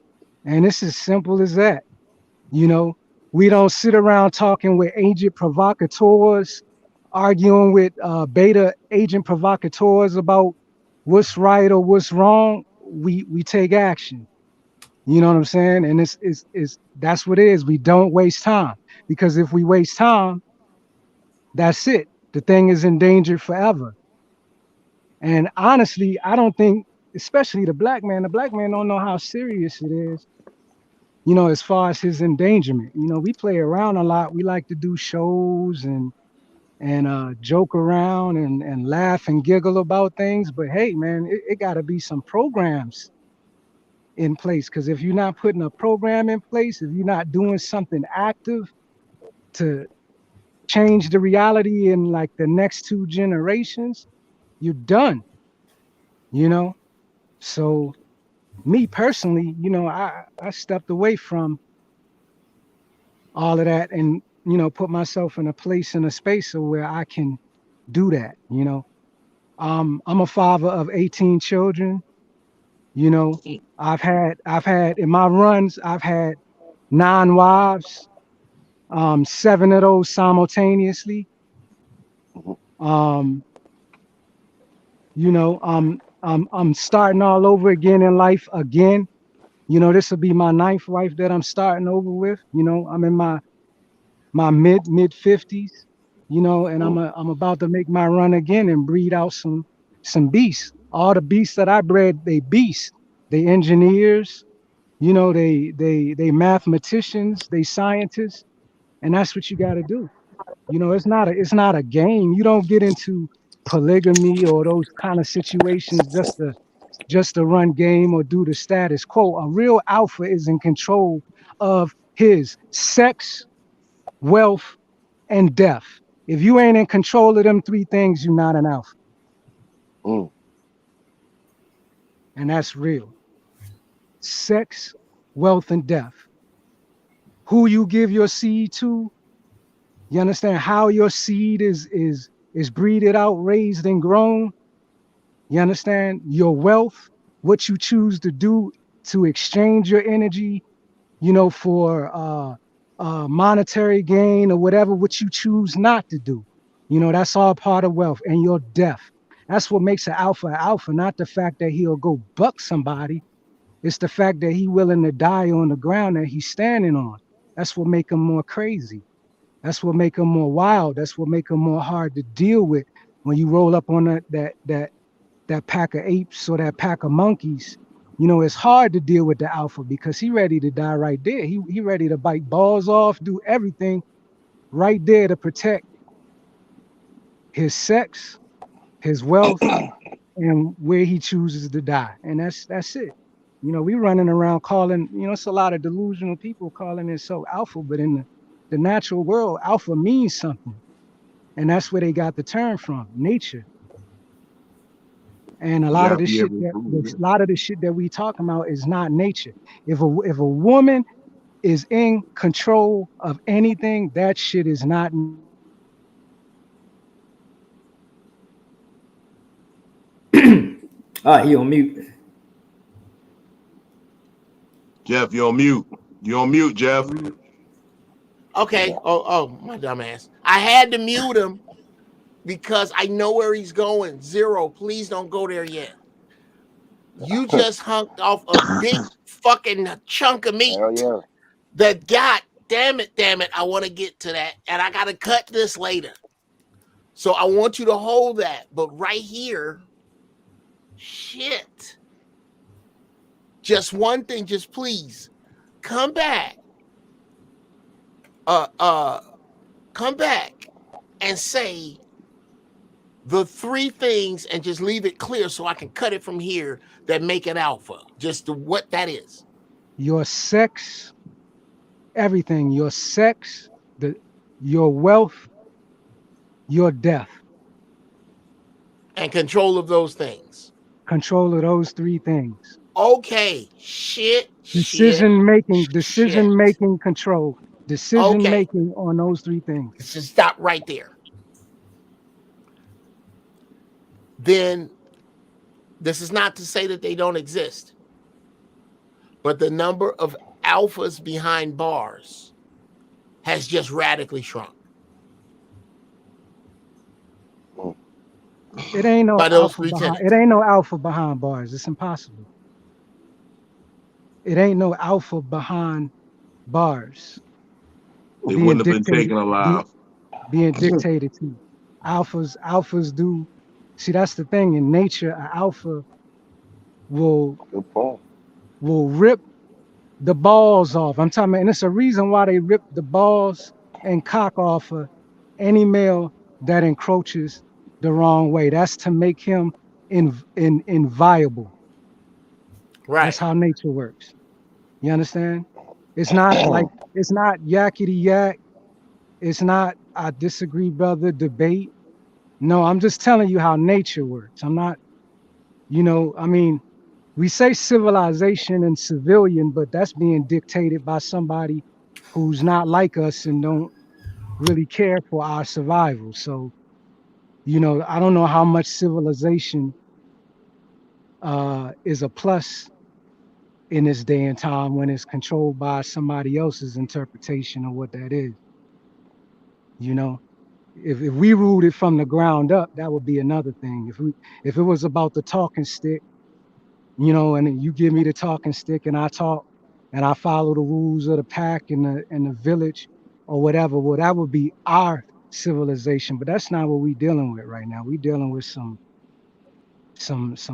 And it's as simple as that. You know, we don't sit around talking with agent provocateurs, arguing with beta agent provocateurs about what's right or what's wrong. We take action. You know what I'm saying? And it's that's what it is. We don't waste time, because if we waste time, that's it. The thing is endangered forever. And honestly, I don't think, especially the black man don't know how serious it is, as far as his endangerment. We play around a lot. We like to do shows and joke around and laugh and giggle about things. But hey, man, it got to be some programs in place. Because if you're not putting a program in place, if you're not doing something active to change the reality in like the next 2 generations, you're done. You know. So me personally, I stepped away from all of that and put myself in a place in a space of where I can do that. I'm a father of 18 children. you know I've had in my runs, I've had 9 wives, 7 of those simultaneously. um I'm starting all over again in life again. This will be my 9th wife that I'm starting over with. I'm in my mid 50s, and Mm. I'm about to make my run again and breed out some beasts. All the beasts that I bred, they beasts. They engineers, they mathematicians, they scientists, and that's what you got to do. It's not a game. You don't get into polygamy or those kind of situations just to run game or do the status quo. A real alpha is in control of his sex, wealth, and death. If you ain't in control of them 3 things, you're not an alpha. Mm. And that's real. Sex, wealth, and death. Who you give your seed to, you understand how your seed is breeded out, raised, and grown. You understand your wealth, what you choose to do to exchange your energy, for monetary gain or whatever, what you choose not to do. That's all part of wealth. And your death. That's what makes an alpha, not the fact that he'll go buck somebody. It's the fact that he willing to die on the ground that he's standing on. That's what make him more crazy. That's what make him more wild. That's what make him more hard to deal with when you roll up on that pack of apes or that pack of monkeys. You know, it's hard to deal with the alpha because he ready to die right there. He ready to bite balls off, do everything right there to protect his sex, his wealth, and where he chooses to die. And that's it. You know, we running around calling, you know, it's a lot of delusional people calling it so alpha, but in the natural world, alpha means something. And that's where they got the term from, nature. And a lot of Jeff, the you shit ever that prove a lot of the shit that we talking about is not nature. If a woman is in control of anything, that shit is not. All right, he on mute. Jeff, you're on mute. You're on mute, Jeff. Okay. Oh, my dumb ass. I had to mute him because I know where he's going. Zero, please don't go there yet. You just hunked off a big fucking chunk of meat. Hell yeah. That God damn it, I want to get to that. And I gotta cut this later. So I want you to hold that. But right here, shit. Just one thing, just please come back. Come back and say the three things and just leave it clear so I can cut it from here that make it alpha. Just what that is. Your sex, everything, your sex, your wealth, your death. And control of those things. Control of those three things. Okay. Shit. Decision making control. Decision Okay. making on those three things. Let's just stop right there. Then this is not to say that they don't exist, but the number of alphas behind bars has just radically shrunk. It ain't no By those alpha three behind. tenets. It ain't no alpha behind bars. It's impossible. It ain't no alpha behind bars. They wouldn't have been taken alive. Being dictated to. Alphas do. See, that's the thing. In nature, an alpha will rip the balls off. I'm talking about, and it's a reason why they rip the balls and cock off of any male that encroaches the wrong way. That's to make him inviolable. Right. That's how nature works. You understand? It's not like, it's not yakety yak. It's not, I disagree, brother, debate. No, I'm just telling you how nature works. I'm not, you know, I mean, we say civilization and civilian, but that's being dictated by somebody who's not like us and don't really care for our survival. So, you know, I don't know how much civilization is a plus in this day and time when it's controlled by somebody else's interpretation of what that is. You know, if we ruled it from the ground up, that would be another thing. If it was about the talking stick, you know, and you give me the talking stick and I talk and I follow the rules of the pack and the village or whatever, well, that would be our civilization. But that's not what we're dealing with right now. We're dealing with some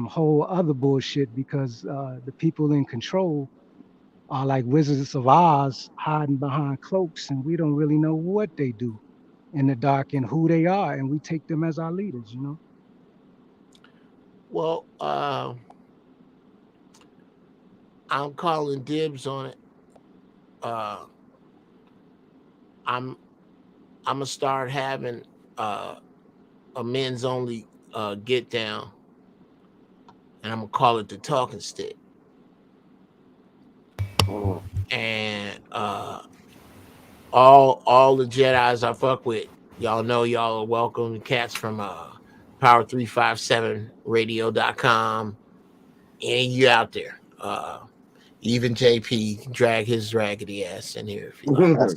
whole other bullshit because the people in control are like Wizards of Oz hiding behind cloaks, and we don't really know what they do in the dark and who they are, and we take them as our leaders, you know. Well, I'm calling dibs on it. I'm gonna start having a men's only get down, and I'm gonna call it the talking stick. And all the Jedis I fuck with, y'all know y'all are welcome. Cats from power357radio.com. Any of you out there. Even JP can drag his raggedy ass in here if you like.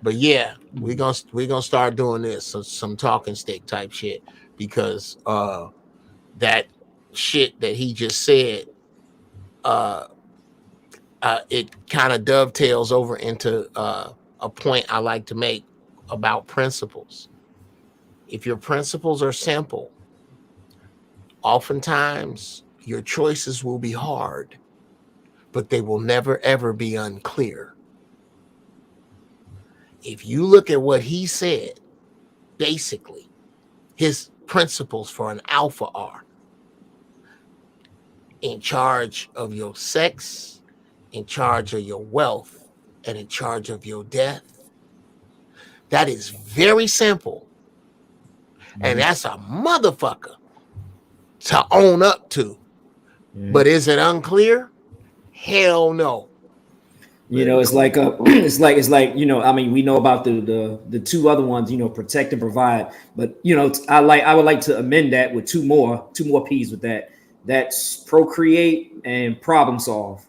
But yeah, we're gonna start doing this, some talking stick type shit, because that shit that he just said, it kind of dovetails over into a point I like to make about principles. If your principles are simple, oftentimes Your choices will be hard, but they will never, ever be unclear. If you look at what he said, basically, his principles for an alpha are in charge of your sex, in charge of your wealth, and in charge of your death. That is very simple. And that's a motherfucker to own up to. But is it unclear? Hell no. You know, it's like it's like you know. I mean, we know about the two other ones. You know, protect and provide. But you know, I would like to amend that with two more P's with that. That's procreate and problem solve.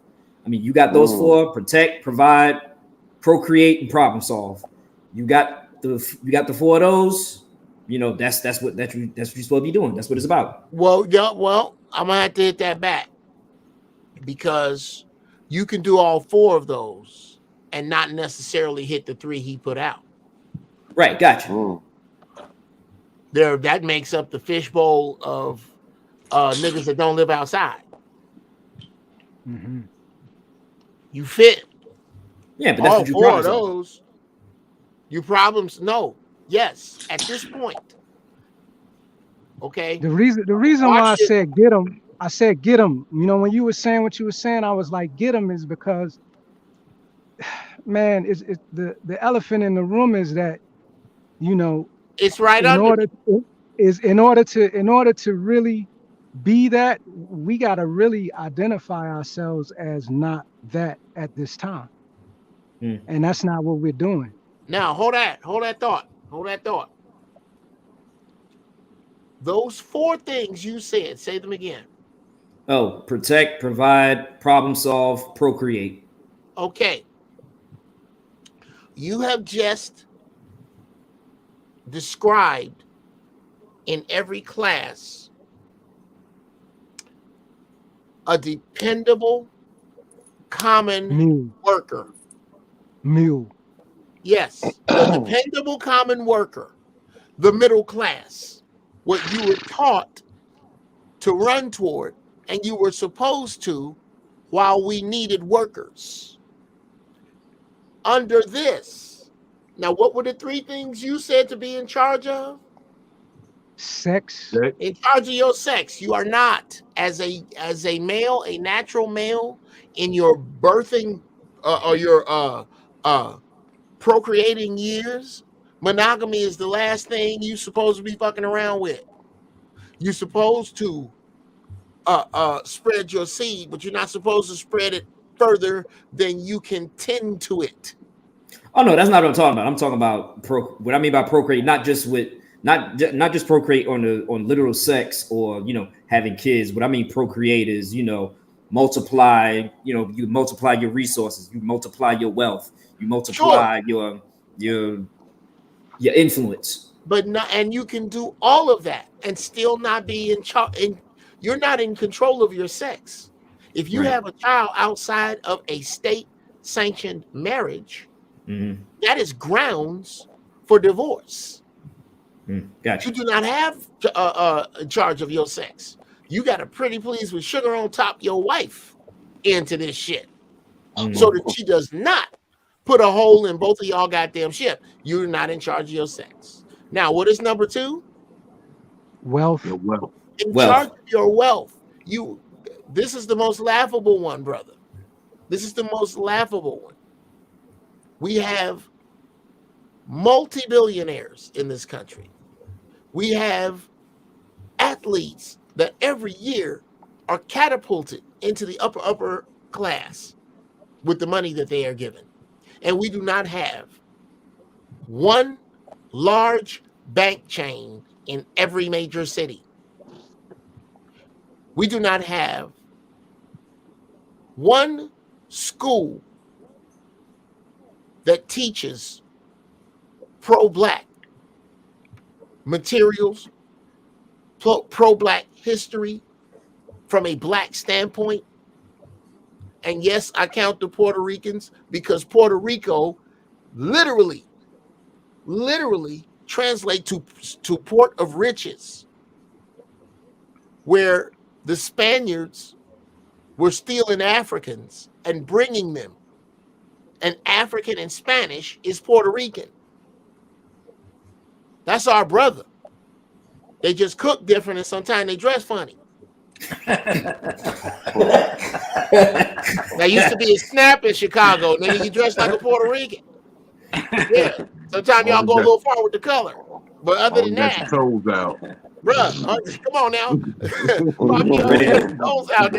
I mean, you got those four: protect, provide, procreate, and problem solve. You got the four of those. You know, that's what you're supposed to be doing. That's what it's about. Well, yeah, well, I'm gonna have to hit that back because you can do all four of those and not necessarily hit the three he put out. Right, gotcha. There, that makes up the fishbowl of niggas that don't live outside. Mm-hmm. You fit. Yeah, but that's all what you four of problems are. those. You problems? No. Yes. At this point. Okay. The reason Watch why I it. said get him, I said get him. You know, when you were saying what you were saying, I was like get him is because, man, it's the elephant in the room is that, you know, It's right in under order me. in order to really be that, we got to really identify ourselves as not that at this time, and that's not what we're doing. Now, hold that thought. Hold that thought. Those four things you said, say them again. Oh, protect, provide, problem solve, procreate. Okay. You have just described in every class a dependable common worker. Mule. Yes, the dependable common worker, the middle class, what you were taught to run toward, and you were supposed to while we needed workers. Under this, now what were the three things you said to be in charge of? Sex. In charge of your sex. You are not, as a male, a natural male, in your birthing or your procreating years, monogamy is the last thing you're supposed to be fucking around with. You're supposed to spread your seed, but you're not supposed to spread it further than you can tend to it. Oh no, that's not what I'm talking about. I'm talking about what I mean by procreate, not just procreate on literal sex or having kids. What I mean procreate is multiply. You multiply your resources, you multiply your wealth, you multiply your influence. But not, and you can do all of that and still not be in charge. You're not in control of your sex. If you have a child outside of a state-sanctioned marriage, that is grounds for divorce. Gotcha. You do not have charge of your sex. You got to pretty please with sugar on top your wife into this shit so that she does not put a hole in both of y'all goddamn shit. You're not in charge of your sex. Now, what is number two? Wealth. In charge of your wealth. This is the most laughable one, brother. This is the most laughable one. We have multi-billionaires in this country. We have athletes that every year are catapulted into the upper class with the money that they are given. And we do not have one large bank chain in every major city. We do not have one school that teaches pro-black materials, pro-black history from a black standpoint. And yes, I count the Puerto Ricans because Puerto Rico literally translate to port of riches, where the Spaniards were stealing Africans and bringing them. And African and Spanish is Puerto Rican. That's our brother. They just cook different and sometimes they dress funny. There used to be a snap in Chicago, and then you dress like a Puerto Rican. Yeah. Sometimes y'all go a little far with the color. But other than got that, your toes out. bruh, come on now. Poppy always got his toes out.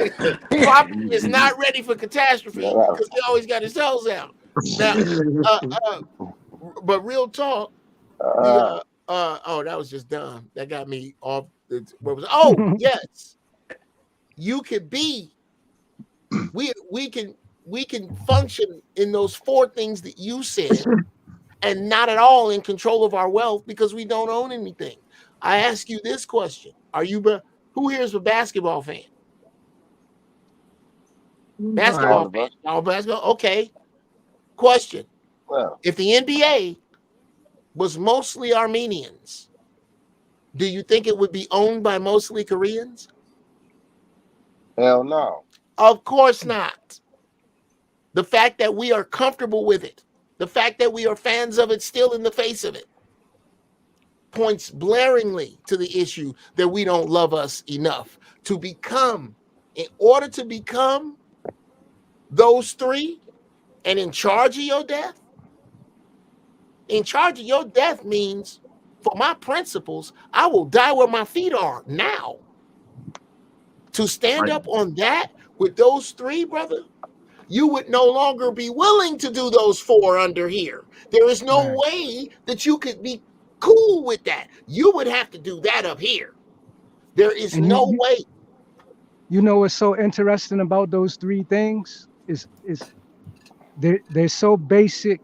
Poppy is not ready for catastrophe because he always got his toes out. Now, but real talk, oh, that was just dumb. That got me off. Yes, you could be. We can function in those four things that you said, and not at all in control of our wealth because we don't own anything. I ask you this question: who here is a basketball fan? Basketball fan. All basketball. Okay. Question: if the NBA was mostly Armenians, do you think it would be owned by mostly Koreans? Hell no. Of course not. The fact that we are comfortable with it, the fact that we are fans of it still in the face of it, points blaringly to the issue that we don't love us enough to become, in order to become those three and in charge of your death. In charge of your death means, for my principles, I will die where my feet are now. To stand up on that with those three, brother, you would no longer be willing to do those four under here. There is no way that you could be cool with that. You would have to do that up here. There is no way. You know what's so interesting about those three things is they're so basic,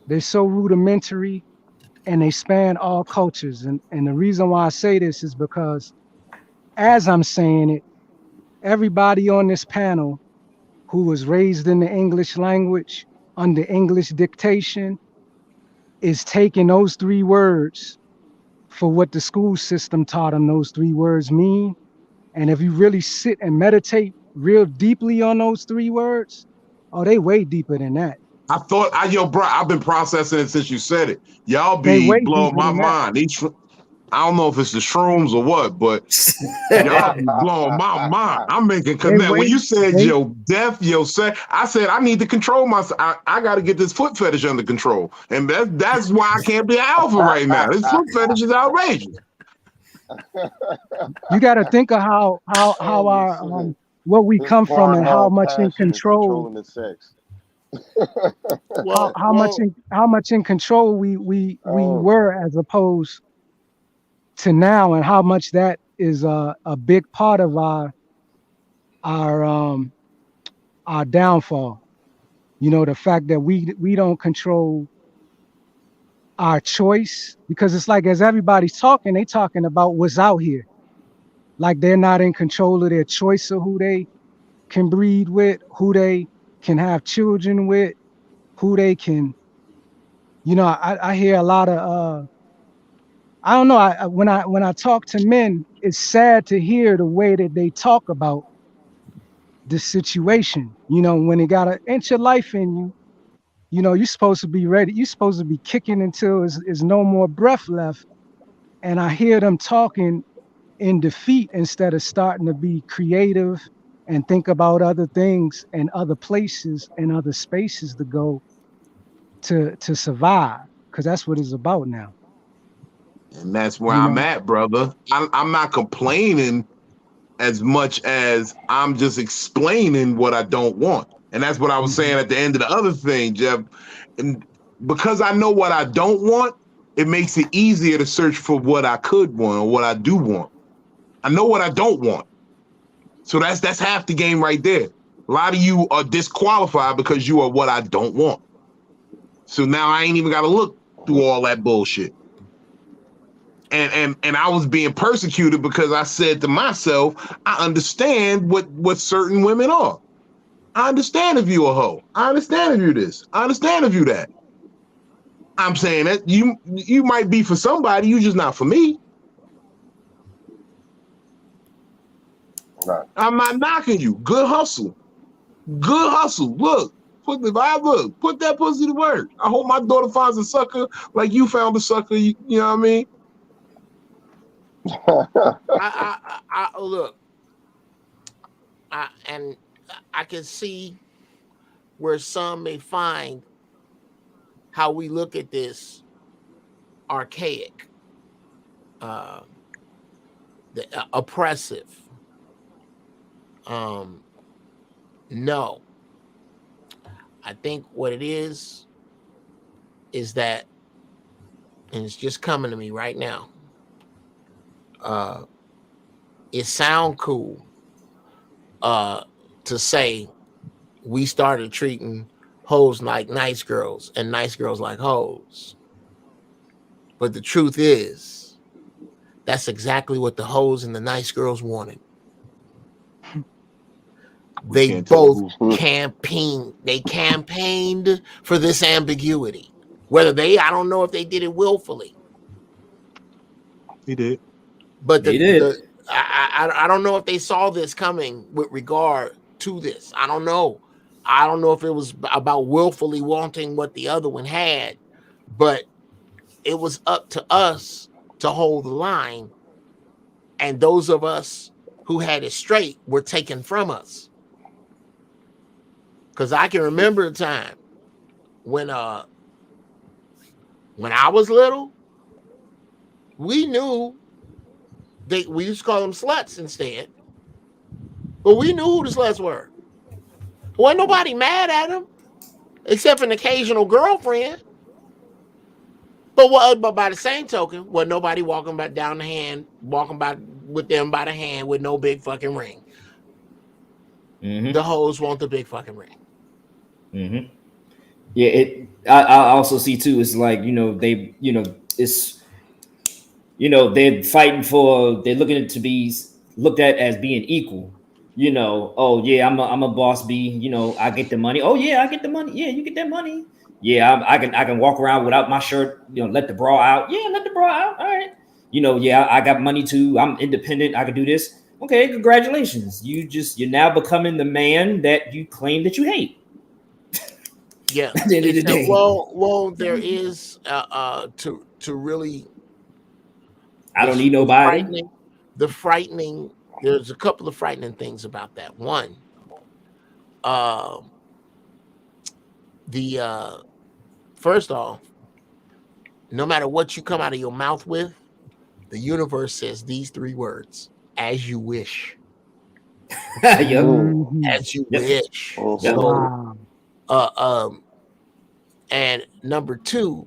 they're so rudimentary, and they span all cultures. And the reason why I say this is because as I'm saying it, everybody on this panel who was raised in the English language under English dictation is taking those three words for what the school system taught them those three words mean. And if you really sit and meditate real deeply on those three words, oh, they way deeper than that. I thought, bro, I've been processing it since you said it. Y'all be blowing my mind. I don't know if it's the shrooms or what, but y'all be blowing my mind. I'm making connect. When you said yo death, yo sex, I said I need to control myself. I got to get this foot fetish under control, and that's why I can't be an alpha right now. This foot fetish is outrageous. You got to think of how our what we come from and how much in control. The sex. how much in control we were as opposed to now, and how much that is a big part of our downfall. You know, the fact that we don't control our choice, because it's like as everybody's talking, they talking about what's out here. Like they're not in control of their choice of who they can breed with, who they can have children with, who they can, you know, I hear a lot of I don't know. When I talk to men, it's sad to hear the way that they talk about this situation. You know, when they got an inch of life in you, you know, you're supposed to be ready. You're supposed to be kicking until there's no more breath left. And I hear them talking in defeat instead of starting to be creative and think about other things and other places and other spaces to go to survive, because that's what it's about now. And that's where I'm at, brother. I'm not complaining as much as I'm just explaining what I don't want. And that's what I was saying at the end of the other thing, Jeff. And because I know what I don't want, it makes it easier to search for what I could want or what I do want. I know what I don't want. So that's half the game right there. A lot of you are disqualified because you are what I don't want. So now I ain't even got to look through all that bullshit. And I was being persecuted because I said to myself, I understand what certain women are. I understand if you a hoe. I understand if you this. I understand if you that. I'm saying that you might be for somebody, you just not for me. Right. I'm not knocking you. Good hustle. Good hustle. Look, put that pussy to work. I hope my daughter finds a sucker like you found a sucker. You know what I mean? I look, and I can see where some may find how we look at this archaic, uh, oppressive. No, I think what it is that, and it's just coming to me right now. It sound cool to say we started treating hoes like nice girls and nice girls like hoes. But the truth is, that's exactly what the hoes and the nice girls wanted. We They can't tell both who's campaigned for this ambiguity. Whether I don't know if they did it willfully, he did. but He did. I don't know if they saw this coming with regard to this. I don't know. I don't know if it was about willfully wanting what the other one had, but it was up to us to hold the line, and those of us who had it straight were taken from us. Because I can remember a time when I was little, we knew we used to call them sluts instead, but we knew who the sluts were. Wasn't nobody mad at them except an occasional girlfriend. But by the same token, wasn't nobody walking with them by the hand with no big fucking ring. Mm-hmm. The hoes want the big fucking ring. Mm-hmm. Yeah, I also see too. It's like it's they're fighting for. They're looking to be looked at as being equal. Oh yeah, I'm a boss B. I get the money. Oh yeah, I get the money. Yeah, you get that money. Yeah, I can walk around without my shirt. Let the bra out. Yeah, let the bra out. All right. Yeah, I got money too. I'm independent. I can do this. Okay, congratulations. You're now becoming the man that you claim that you hate. Yeah, At the end of the day, there is to really. I don't need nobody. The frightening. There's a couple of frightening things about that. One, first off, no matter what you come out of your mouth with, the universe says these three words: "As you wish." Yep. As you Yep. wish. Yep. So, and number two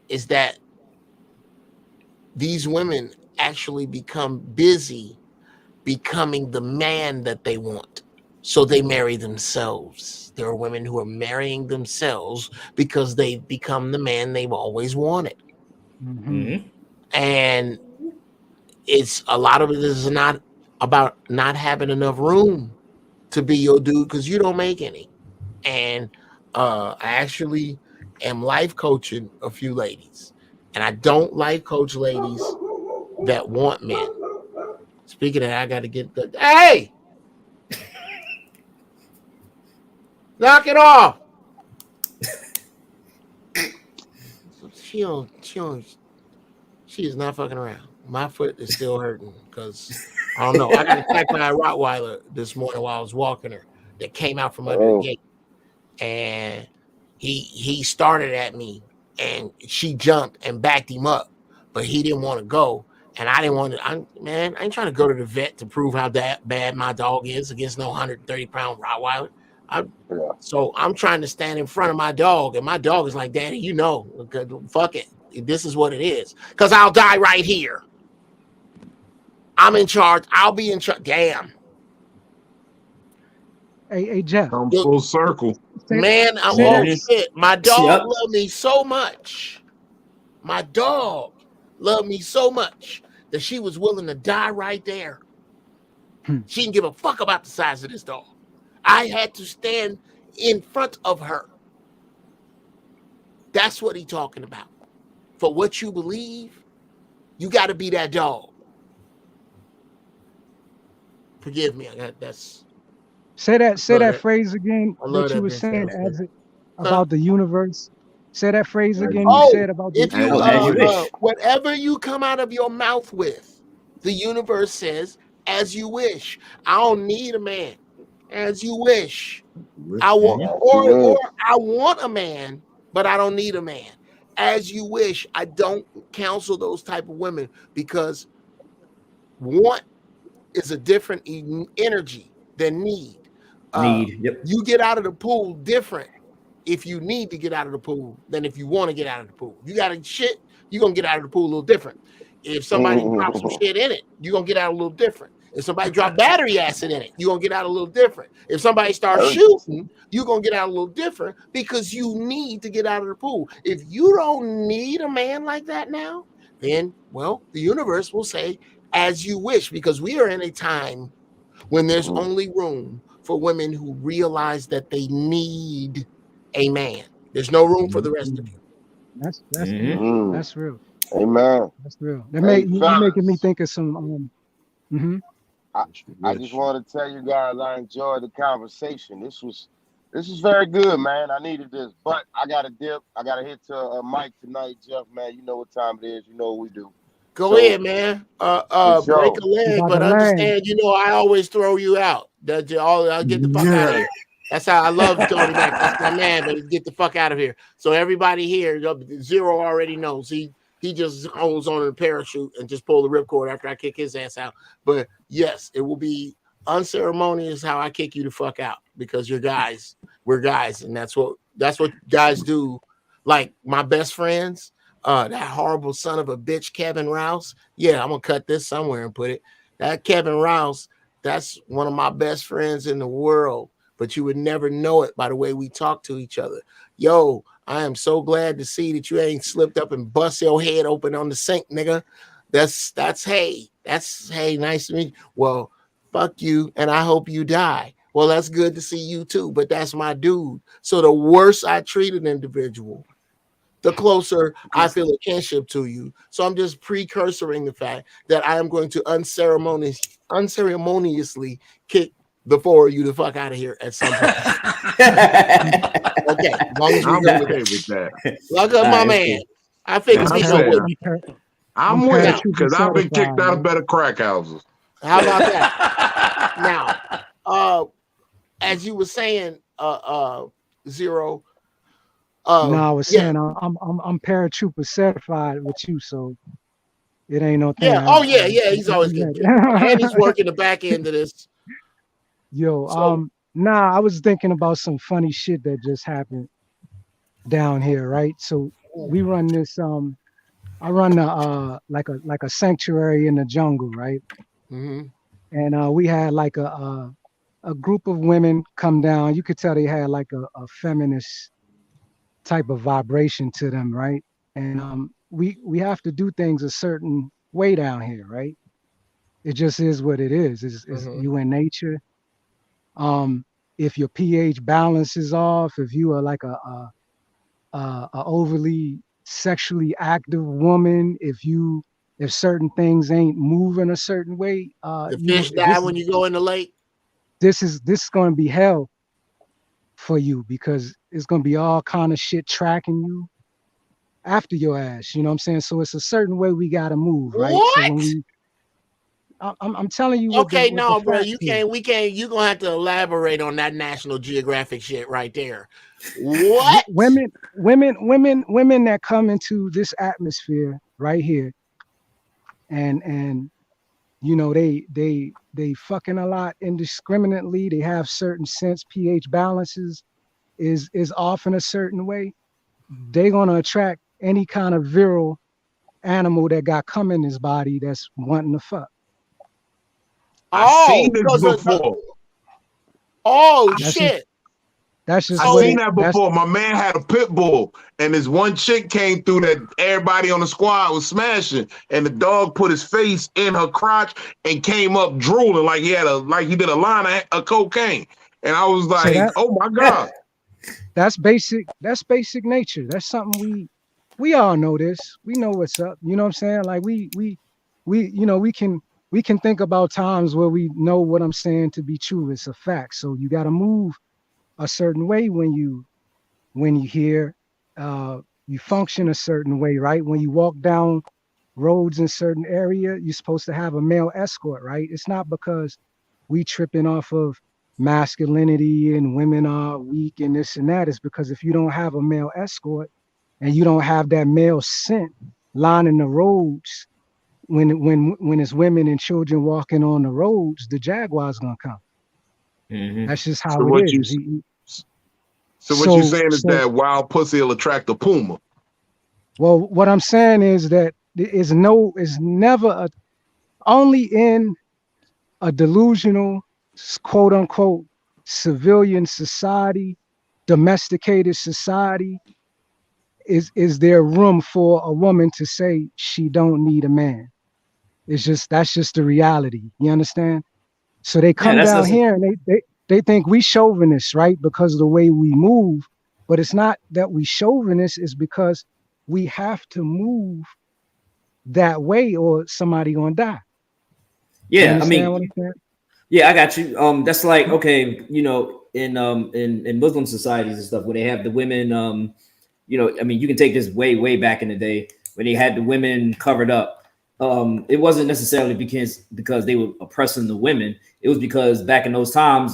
is that these women actually become busy becoming the man that they want. So they marry themselves. There are women who are marrying themselves because they've become the man they've always wanted. Mm-hmm. And it's a lot of it is not about not having enough room to be your dude because you don't make any. And I actually am life coaching a few ladies, and I don't life coach ladies that want men. Speaking of that, I got to get the hey, knock it off. She is not fucking around. My foot is still hurting because I don't know. I got attacked by a Rottweiler this morning while I was walking her that came out from under the gate, and he started at me, and she jumped and backed him up, but he didn't want to go, and I didn't want to. I ain't trying to go to the vet to prove how bad my dog is against no 130-pound Rottweiler. So I'm trying to stand in front of my dog, and my dog is like, "Daddy, fuck it. This is what it is. Because I'll die right here. I'm in charge. I'll be in charge." Damn. Hey, Jeff. Come full circle. Man, shit. My dog loved me so much. My dog loved me so much that she was willing to die right there. She didn't give a fuck about the size of this dog. I had to stand in front of her. That's what he's talking about. For what you believe, you got to be that dog. Forgive me. That's Say love that that. phrase again I love that you that were Ben saying Sales thing. as it Huh? about the universe. Say that phrase again. You Oh, said about the if you Oh, as you wish. whatever you come out of your mouth with, the universe says, as you wish. I don't need a man. As you wish. I want Mhm. Yes, you or will. I want a man, but I don't need a man. As you wish. I don't counsel those type of women because want is a different energy than need. Uh, Need. Yep. you get out of the pool different if you need to get out of the pool than if you want to get out of the pool. You got to shit, you're going to get out of the pool a little different. If somebody drops some shit in it, you're going to get out a little different. If somebody drop battery acid in it, you're going to get out a little different. If somebody starts Urgency. shooting, you're going to get out a little different because you need to get out of the pool. If you don't need a man like that now, then, well, the universe will say, as you wish, because we are in a time when there's only room for women who realize that they need a man. There's no room for the rest of you. That's Mhm. that's real. Amen. That's real. That Hey, make you making me fellas. think of some I just want to tell you guys I enjoyed the conversation. This was very good, man. I needed this, but I got to dip. I got to hit to Mike tonight, Jeff. Man, you know what time it is. You know what we do. Go So ahead, man. for Break sure. a leg, about but the land. understand, I always throw you out. That I'll get the fuck out of Yeah. here. That's how I love Tony Mac. That's my man, but get the fuck out of here. So everybody here, Zero already knows. He just holds on to the parachute and just pull the ripcord after I kick his ass out. But yes, it will be unceremonious how I kick you the fuck out because you're guys. We're guys, and that's what guys do. Like my best friends, that horrible son of a bitch, Kevin Rouse. Yeah, I'm gonna cut this somewhere and put it. That Kevin Rouse, that's one of my best friends in the world, but you would never know it by the way we talk to each other. Yo, I am so glad to see that you ain't slipped up and bust your head open on the sink, nigga. That's hey. That's hey, nice to meet you. Well, fuck you, and I hope you die. Well, that's good to see you too, but that's my dude. So the worse I treat an individual, the closer I feel a kinship to you. So I'm just precursoring the fact that I am going to unceremoniously kick the four of you the fuck out of here at some point. Okay, as long as we I'm agree to okay that. with that. Look at All my right, that's man. cool. I fix I'm people saying with. I'm I'm with it Now, paratrooper because I've been kicked certified, out of man. better crack houses. how about that? Now, as you were saying, Zero. No, I was Yeah, saying I'm paratrooper certified with you, so it ain't no thing. yeah. Oh yeah, yeah. He's always I'm getting kicked out, and he's ready. working the back end of this. Yo, So, nah, I was thinking about some funny shit that just happened down here, right? So we run this I run like a sanctuary in the jungle, right? mhm. And we had like a group of women come down. You could tell they had like a feminist type of vibration to them, right? And we have to do things a certain way down here, right? It just is what it is. Is Mhm. you in nature. If your pH balance is off, if you are like a overly sexually active woman, if certain things ain't moving a certain way, The fish die when you go in the lake. this is going to be hell for you because it's going to be all kind of shit tracking you after your ass. You know what I'm saying? So it's a certain way we got to move, right? So when What? we, I'm telling you Okay, what the no, bro. facts You is. can't. We can't. You gonna have to elaborate on that National Geographic shit right there. What? Women that come into this atmosphere right here, and you know they fucking a lot indiscriminately. They have certain sense pH balances is off in a certain way. They're gonna attract any kind of virile animal that got cum in his body that's wanting to fuck. I Oh, seen this because of before. oh That's just shit. that's just I what So seen it that that's before. My man had a pit bull, and this one chick came through that everybody on the squad was smashing, and the dog put his face in her crotch and came up drooling like he did a line of cocaine. And I was so like, that oh my God. that's basic nature. That's something we all know this. We know what's up. You know what I'm saying? Like we you know we can we can think about times where we know what I'm saying to be true. It's a fact. So you got to move a certain way when you hear, you function a certain way, right? When you walk down roads in certain area, you're supposed to have a male escort, right? It's not because we tripping off of masculinity and women are weak and this and that. It's because if you don't have a male escort and you don't have that male scent lining the roads, when it's women and children walking on the roads, the jaguar's gonna come. That's just So how it what you is. so what you So saying is so that wild pussy will attract a puma. well, what I'm saying is that is never only in a delusional, quote unquote, civilian society, domesticated society, is there room for a woman to say she don't need a man. It's just that's just the reality. You understand? So they Yeah, come down here and they think we chauvinists, right? Because of the way we move. But it's not that we chauvinists, it's because we have to move that way or somebody gonna die. You yeah. I understand what I'm mean, saying? yeah, I got you. That's like, okay, in Muslim societies and stuff where they have the women, I mean, you can take this way back in the day when they had the women covered up. It wasn't necessarily because they were oppressing the women. It was because back in those times,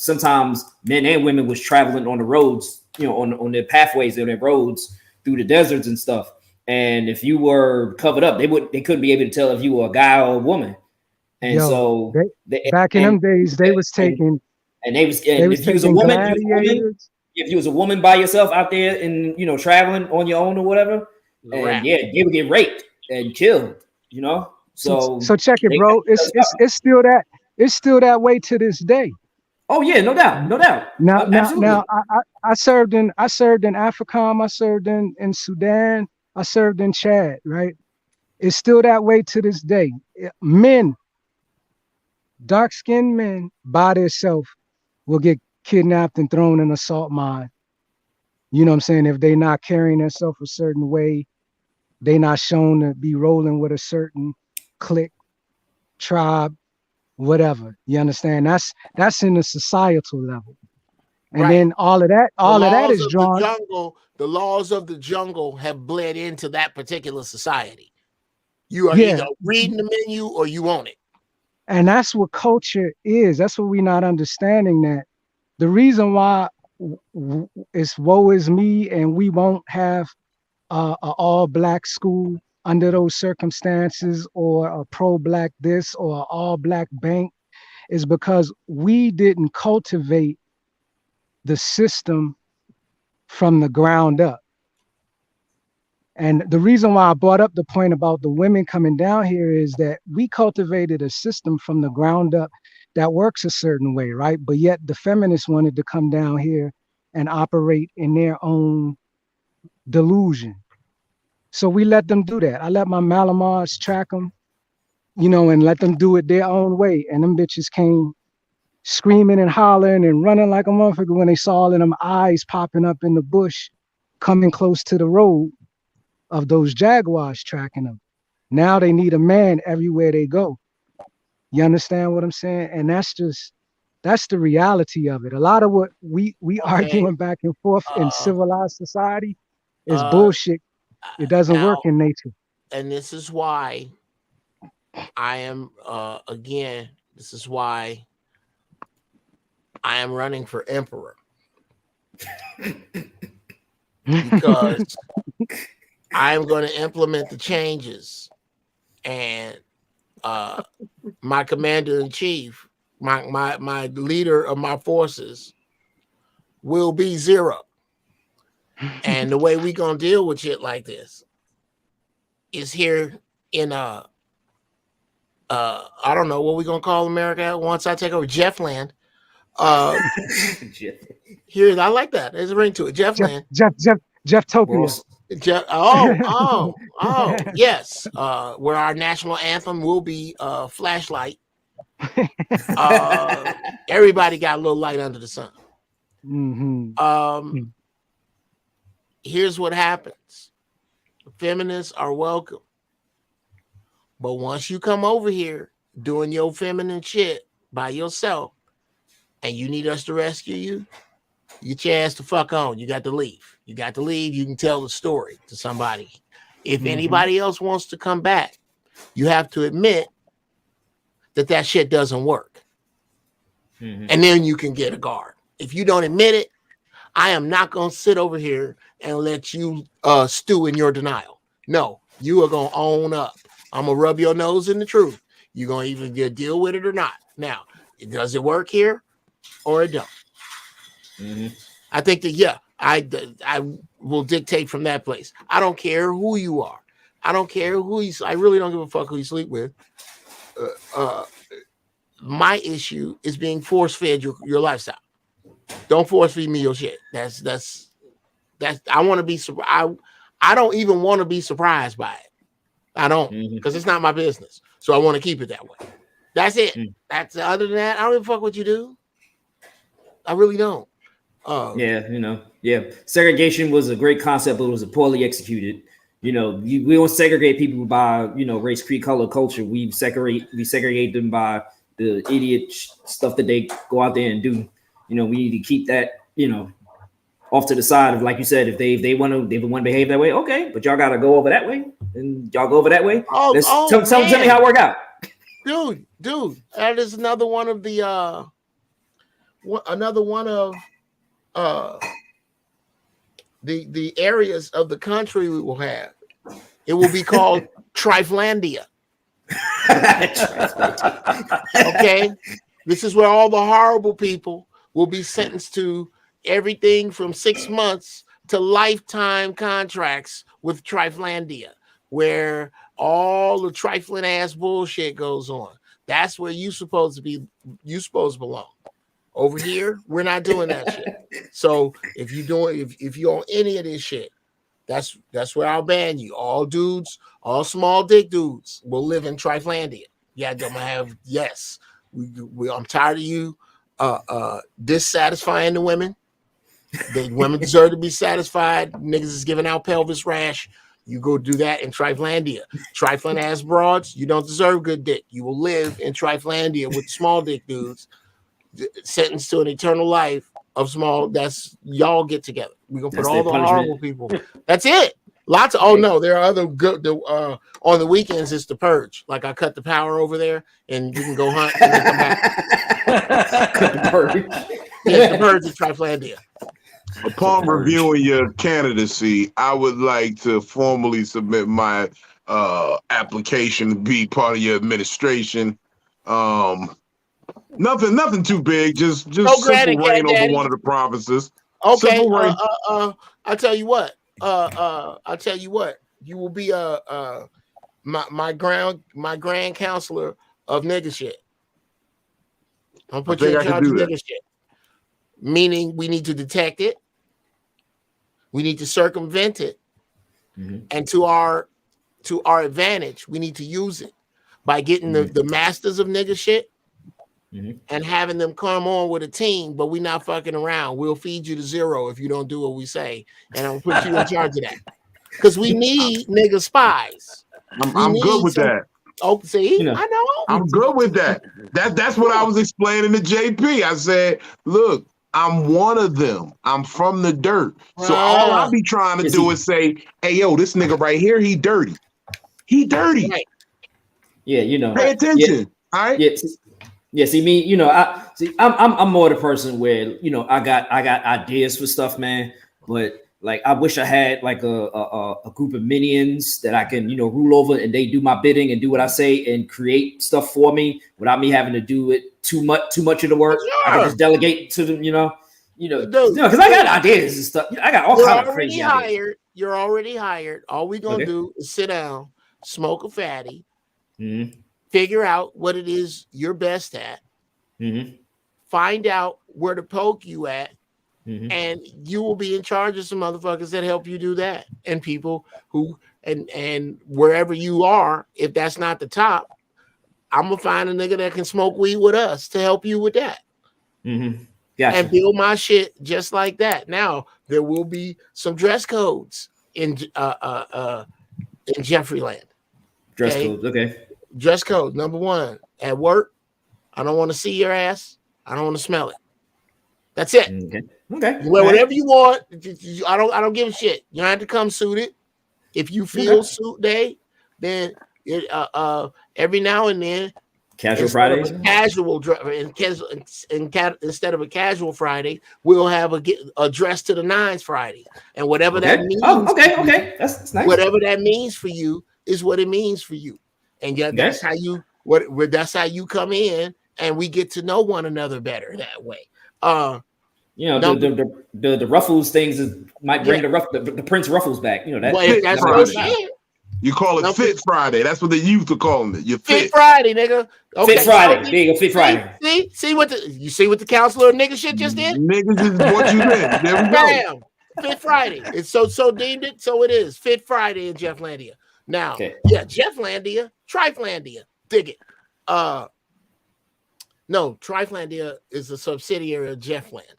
sometimes men and women was traveling on the roads, on their pathways or their roads through the deserts and stuff. And if you were covered up, they couldn't be able to tell if you were a guy or a woman. And Yo, so they back in them days, and they and was if you was a taking woman, gladiators. if you was a woman by yourself out there and traveling on your own or whatever, and Rap. yeah, they would get raped and killed. So, So so check it, they bro. It's still that way to this day. oh yeah, no doubt, no doubt, Now, absolutely. I served in AFRICOM, I served in Sudan, I served in Chad, right? It's still that way to this day. Men, dark skinned men by themselves will get kidnapped and thrown in a salt mine. You know what I'm saying? If they not carrying themselves a certain way, they not shown to be rolling with a certain clique, tribe, whatever. You understand? That's in the societal level. And Right. then all of that is drawn. The laws of the jungle have bled into that particular society. You are either Yeah. reading the menu or you own it. And that's what culture is. That's what we're not understanding, that the reason why it's woe is me and we won't have a all black school under those circumstances, or a pro black this or a all black bank, is because we didn't cultivate the system from the ground up. And the reason why I brought up the point about the women coming down here is that we cultivated a system from the ground up that works a certain way, right? But yet the feminists wanted to come down here and operate in their own delusion. So we let them do that. I let my Malamars track them, and let them do it their own way. And them bitches came screaming and hollering and running like a motherfucker when they saw all of them eyes popping up in the bush coming close to the road of those jaguars tracking them. Now they need a man everywhere they go. You understand what I'm saying? And that's the reality of it. A lot of what we Okay. arguing back and forth in Uh, civilized society is uh, bullshit. It doesn't work Now, in nature. and this is why I am, again, this is why I am running for emperor, because I'm going to implement the changes, and my commander in chief, my leader of my forces will be zero. And the way we gonna deal with shit like this is here in I don't know what we gonna call America once I take over Jeffland. Uh Here, I like that. There's a ring to it. Jeff, Jeffland. Jeff, Jeff, Jefftopia. Ross. Yes. Where our national anthem will be flashlight. Everybody got a little light under the sun. Mm-hmm. Here's what happens. Feminists are welcome. But once you come over here doing your feminine shit by yourself and you need us to rescue you, you get your ass the fuck on. You got to leave. You got to leave. You can tell the story to somebody. If anybody else wants to come back, you have to admit that shit doesn't work. And then you can get a guard. If you don't admit it, I am not going to sit over here and let you stew in your denial. No, you are going to own up. I'm going to rub your nose in the truth. You're going to either deal with it or not. Now, does it work here or it don't? I think that, I will dictate from that place. I don't care who you are. I don't care who I really don't give a fuck who you sleep with. My issue is being force fed your lifestyle. Don't force feed me your shit. That's I want to be I don't even want to be surprised by it. I don't, because it's not my business. So I want to keep it that way. That's it. That's other than that, I don't give a fuck what you do. I really don't. Segregation was a great concept, but it was poorly executed. We don't segregate people by race, creed, color, culture. We segregate them by the idiot stuff that they go out there and do. We need to keep that off to the side of, like you said, if they want to behave that way, okay, but y'all gotta go over that way, and y'all go over that way. Tell me how it work out, dude. That is another one of the the areas of the country we will have. It will be called Triflandia. Okay, this is where all the horrible people will be sentenced to everything from 6 months to lifetime contracts with Triflandia, where all the trifling ass bullshit goes on. That's where you supposed to be. You supposed to belong. Over here, we're not doing that shit. So if you're on any of this shit, that's where I'll ban you. All dudes, all small dick dudes will live in Triflandia. Yeah, I'm gonna have I'm tired of you dissatisfying the women. The women deserve to be satisfied. Niggas is giving out pelvis rash. You go do that in Triflandia. Trifling ass broads, you don't deserve good dick. You will live in Triflandia with small dick dudes, sentenced to an eternal life of small. That's y'all get together. We're gonna put all the horrible people. That's it. Lots of no, there are other good on the weekends it's the purge. Like I cut the power over there and you can go hunt and then come back. Cut the purge. Yes, the purge is Triflandia. Upon reviewing your candidacy, I would like to formally submit my application to be part of your administration. Nothing too big, just simple reign over one of the provinces. Okay, I'll tell you what. You will be my grand counselor of nigga shit. I'll put you in charge of nigga shit. Meaning we need to detect it, we need to circumvent it, and to our advantage, we need to use it by getting the masters of nigga shit and having them come on with a team, but we're not fucking around. We'll feed you to zero if you don't do what we say, and I'll put you in charge of that. Because we need nigga spies. I'm good with that. Oh, see, I know. I'm good with that. That's what I was explaining to JP. I said, look, I'm one of them. I'm from the dirt. So all I'll be trying to do is say, hey, yo, this nigga right here, he dirty. He dirty. Right. Yeah, pay attention. All right. Yeah, see me, I'm more the person where, I got ideas for stuff, man. But like I wish I had like a group of minions that I can, rule over, and they do my bidding and do what I say and create stuff for me without me having to do it too much of the work. Sure. I can just delegate to them, because I got ideas and stuff. I got all kinds of crazy ideas. You're already hired. All we're gonna do is sit down, smoke a fatty, figure out what it is you're best at, find out where to poke you at, and you will be in charge of some motherfuckers that help you do that. And people who and wherever you are, if that's not the top, I'm gonna find a nigga that can smoke weed with us to help you with that. Gotcha. And build my shit just like that. Now there will be some dress codes in Jeffreyland. Dress codes, okay. Dress code number one at work. I don't want to see your ass. I don't want to smell it. That's it. Okay. You wear whatever you want. I don't give a shit. You don't have to come suited. If you feel suit day, then every now and then, casual Fridays, instead of a casual Friday, we'll have a dress to the nines Friday, and whatever that means. Oh, okay. That's nice. Whatever that means for you is what it means for you, and that's how you that's how you come in, and we get to know one another better that way. The Ruffles things might bring the Prince Ruffles back. You know that. Well, that's Friday. You call it Fit Friday. That's what the youth are calling it. You Fit Friday, nigga. Okay. Fit Friday. There you go. Fit Friday. See what the counselor nigga shit just did? Niggas is what you did. There we go. Bam. Fit Friday. It's so deemed it. So it is. Fit Friday in Jefflandia. Now, Jefflandia, Triflandia. Dig it. No, Triflandia is a subsidiary of Jeffland.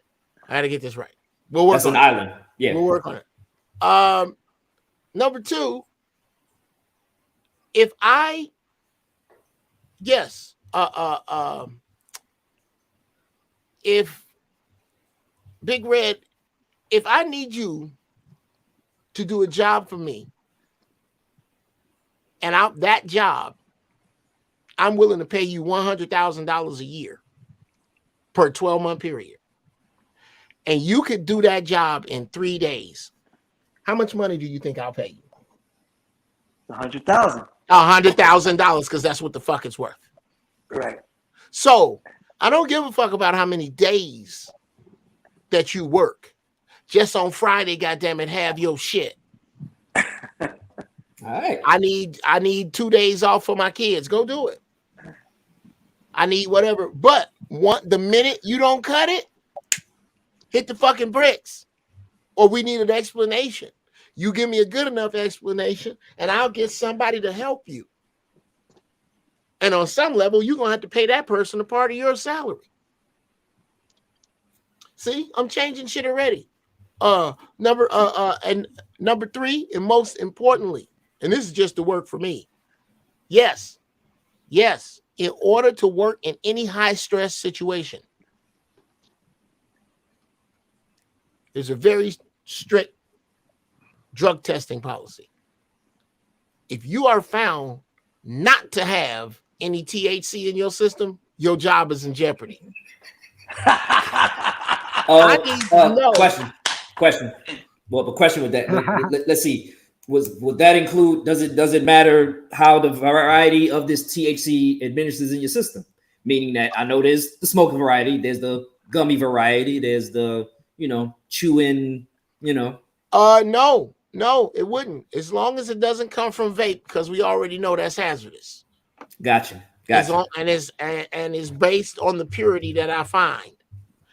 I got to get this right. We'll work on it. That's an island. Yeah. We'll work on it. Number two, if Big Red, if I need you to do a job for me, and that job, I'm willing to pay you $100,000 a year per 12-month period. And you could do that job in 3 days. How much money do you think I'll pay you? $100,000. $100,000, because that's what the fuck it's worth. Right. So I don't give a fuck about how many days that you work. Just on Friday, goddamn it, have your shit. All right. I need 2 days off for my kids. Go do it. I need whatever. But the minute you don't cut it, hit the fucking bricks. Or we need an explanation. You give me a good enough explanation, and I'll get somebody to help you. And on some level, you're going to have to pay that person a part of your salary. See, I'm changing shit already. Number three, and most importantly, and this is just the work for me. Yes, in order to work in any high stress situation, there's a very strict drug testing policy. If you are found not to have any THC in your system, your job is in jeopardy. I need to know. Question. Well, the question with that, let's see. Would that include? Does it matter how the variety of this THC administers in your system? Meaning that I know there's the smoking variety, there's the gummy variety, there's the chewing. No, it wouldn't. As long as it doesn't come from vape, because we already know that's hazardous. Gotcha. And it's based on the purity that I find.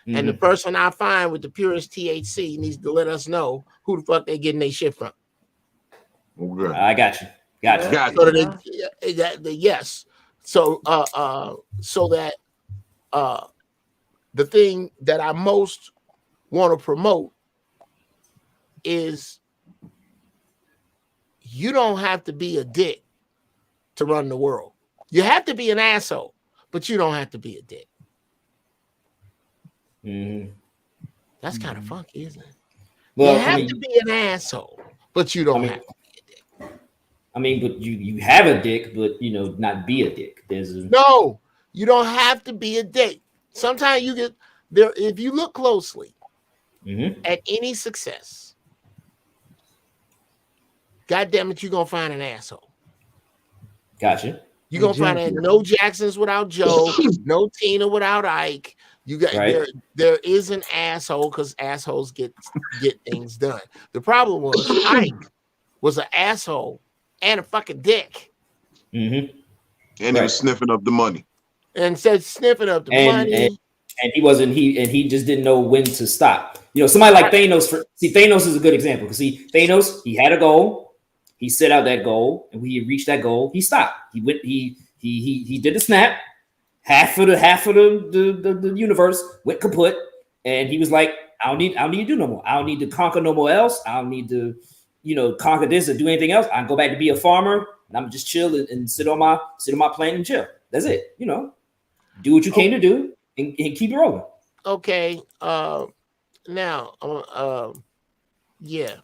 Mm-hmm. And the person I find with the purest THC needs to let us know who the fuck they getting their shit from. Okay. I got you. Yes. So that the thing that I most want to promote is you don't have to be a dick to run the world. You have to be an asshole, but you don't have to be a dick. Mm-hmm. That's kind of funky, isn't it? Well, you have to be an asshole, but you don't have to be a dick. I mean, but you have a dick, but not be a dick. No, you don't have to be a dick. Sometimes you get there if you look closely at any success. God damn it, you're gonna find an asshole. Gotcha. You're gonna find no Jacksons without Joe, no Tina without Ike. You got there is an asshole because assholes get things done. The problem was Ike was an asshole and a fucking dick. Mm-hmm. And he was sniffing up the money. And said sniffing up the money. And he just didn't know when to stop. Somebody like Thanos. Thanos is a good example because Thanos, he had a goal. He set out that goal, and when he reached that goal, he stopped. He went. He did the snap. Half of the universe went kaput, and he was like, I don't need to do no more. I don't need to conquer no more else. I don't need to, conquer this or do anything else. I can go back to be a farmer, and I'm just chill and sit on my plane and chill. That's it. You know, do what you came to do and keep it rolling. Okay. Now, yeah,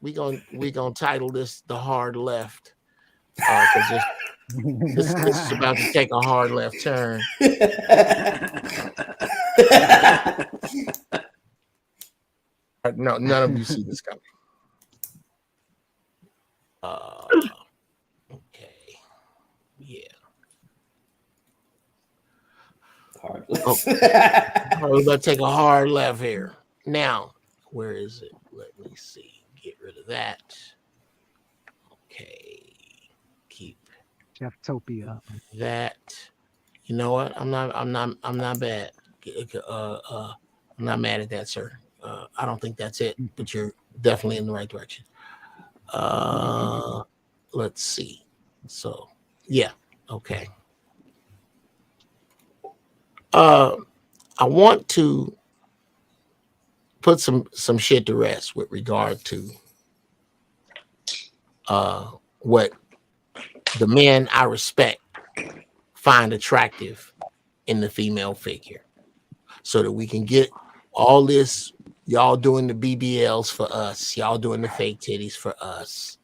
we gonna title this "The Hard Left," because this is about to take a hard left turn. No, none of you see this coming. Okay. Yeah. Hard left. We're gonna take a hard left here. Now, where is it? Let me see. Get rid of that. Okay. Keep Jeftopia. that. You know what? I'm not bad. I'm not mad at that, sir. I don't think that's it, but you're definitely in the right direction. Let's see. So, yeah. Okay. I want to put some shit to rest with regard to what the men I respect find attractive in the female figure, so that we can get all this, y'all doing the BBLs for us, y'all doing the fake titties for us,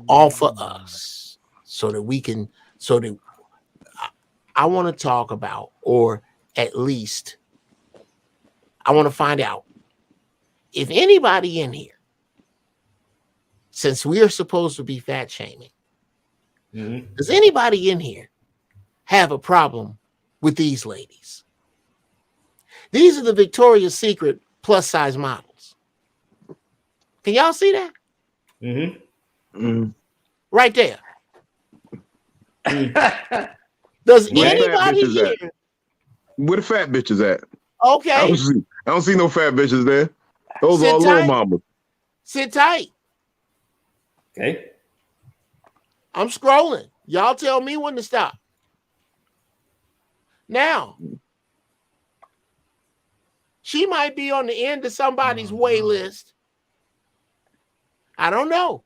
all for us, so that I want to talk about, or at least I want to find out if anybody in here, since we are supposed to be fat shaming, does anybody in here have a problem with these ladies? These are the Victoria's Secret plus size models. Can y'all see that? Right there. Does anybody here? Where the fat bitches at? Okay. I don't see no fat bitches there. Those Sit are all tight. little mamas. Sit tight. Okay. I'm scrolling. Y'all tell me when to stop. Now, she might be on the end of somebody's wait list. I don't know.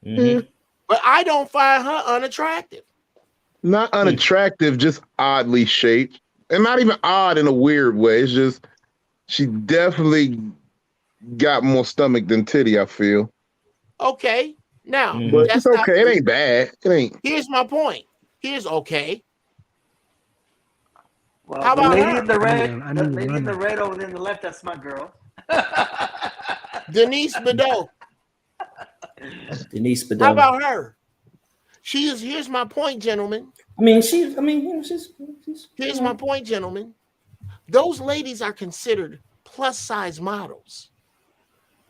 But I don't find her unattractive. Not unattractive, just oddly shaped. And not even odd in a weird way. It's just she definitely got more stomach than titty, I feel. Okay. Now, but it's okay. It ain't bad. It ain't. Here's my point. Here's okay. Well, how the about lady her? in the red, the lady in the red over there in the left, that's my girl. Denise Bedeau. Denise Bedeau. How about her? She is. Here's my point, gentlemen. She's. Here's my point, gentlemen. Those ladies are considered plus size models.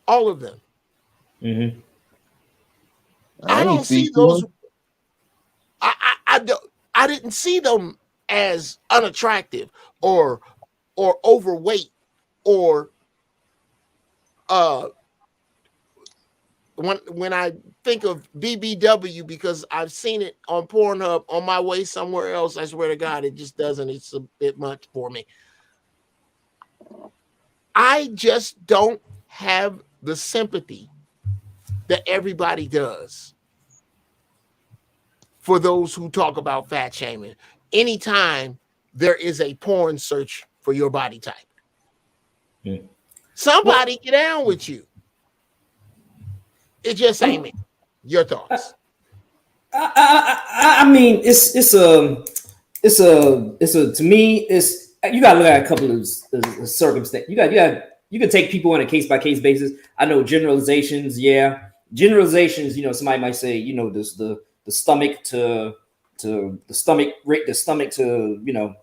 All of them. I don't see those. I didn't see them as unattractive or overweight or when I think of BBW, because I've seen it on Pornhub on my way somewhere else, I swear to God, it just doesn't. It's a bit much for me. I just don't have the sympathy that everybody does for those who talk about fat shaming anytime there is a porn search for your body type. Somebody get down with you. It just ain't me. Your thoughts? I mean, it's to me, it's, you gotta look at a couple of circumstances. You can take people on a case by case basis. I know generalizations. Yeah, generalizations. You know, somebody might say, you know, this the stomach to the stomach to, you know,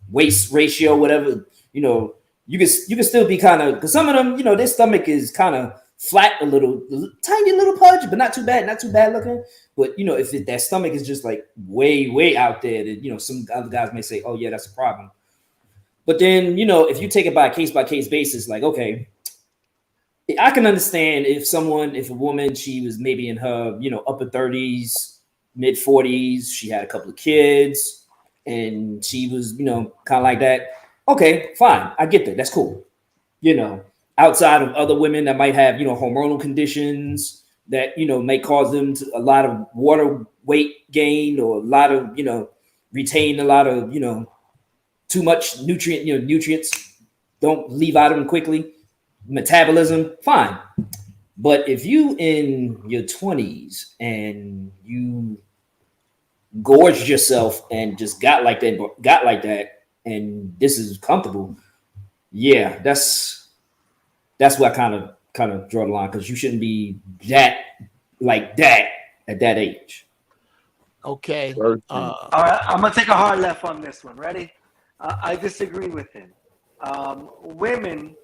waist ratio, whatever. You know, you can still be kind of, because some of them, you know, their stomach is kind of flat, a tiny little pudge, but not too bad looking. But you know, if that stomach is just like way out there, then, you know, some other guys may say, oh yeah, that's a problem. But then, you know, if you take it by case basis, like, okay, I can understand if a woman, she was maybe in her, you know, upper 30s, mid 40s, she had a couple of kids, and she was, you know, kind of like that. Okay, fine, I get that. That's cool. You know, outside of other women that might have, you know, hormonal conditions, that may cause them to a lot of water weight gain, or a lot of retain a lot of too much nutrients, don't leave out of them quickly, metabolism, fine. But if you in your 20s and you gorged yourself and just got like that, and this is comfortable, yeah, that's where I kind of draw the line, because you shouldn't be that at that age. Okay. All right, I'm gonna take a hard left on this one. Ready? I disagree with him. Women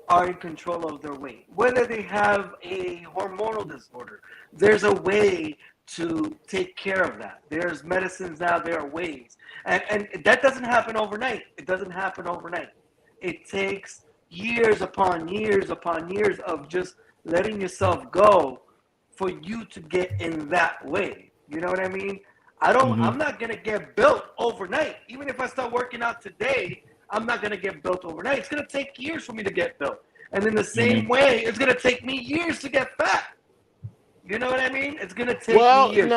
are in control of their weight, whether they have a hormonal disorder. There's a way to take care of that. There's medicines now. There are ways, and that doesn't happen overnight. It doesn't happen overnight. It takes years upon years upon years of just letting yourself go for you to get in that way. You know what I mean? I'm not gonna get built overnight. Even if I start working out today, I'm not gonna get built overnight. It's gonna take years for me to get built. And in the same way, it's gonna take me years to get fat. You know what I mean? It's gonna take me years.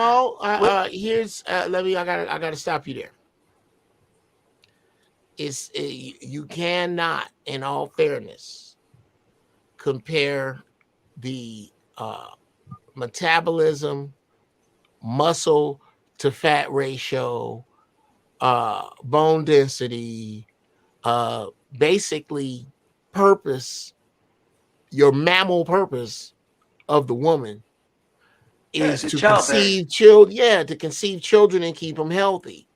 Here's I gotta stop you there. You cannot, in all fairness, compare the metabolism, muscle to fat ratio, bone density, basically purpose, your mammal purpose of the woman is to conceive children and keep them healthy.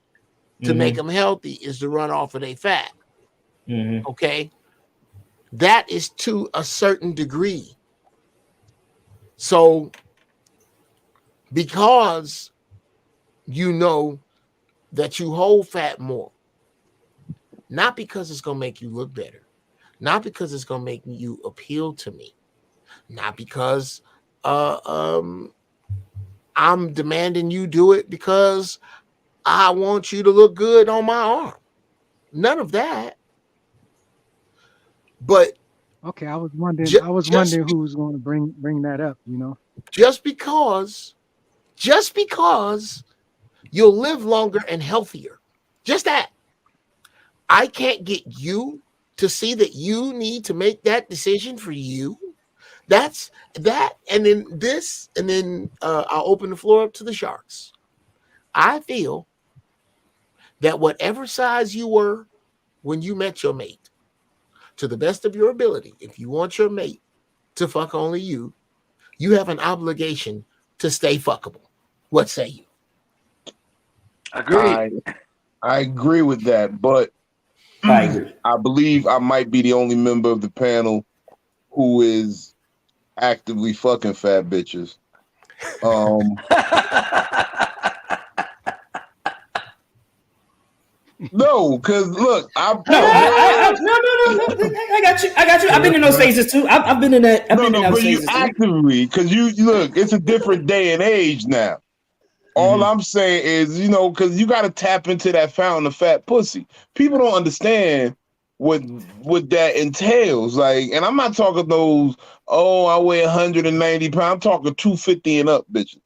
To make them healthy is to run off of their fat. Okay, that is to a certain degree. So because you know that you hold fat more, not because it's going to make you look better, not because it's going to make you appeal to me, not because I'm demanding you do it because I want you to look good on my arm. None of that. But okay, I was wondering who was going to bring that up. Just because you'll live longer and healthier, just that. I can't get you to see that you need to make that decision for you. That's that. And then I'll open the floor up to the sharks. I feel that whatever size you were when you met your mate, to the best of your ability, if you want your mate to fuck only you, you have an obligation to stay fuckable. What say you? Agreed. I agree with that, but I believe I might be the only member of the panel who is actively fucking fat bitches. No, because look, I got you. I've been in those phases too. I've been in that. But you actively, because you look, it's a different day and age now. All I'm saying is, because you got to tap into that fountain of fat pussy. People don't understand what that entails. Like, and I'm not talking those, I weigh 190 pounds. I'm talking 250 and up, bitches.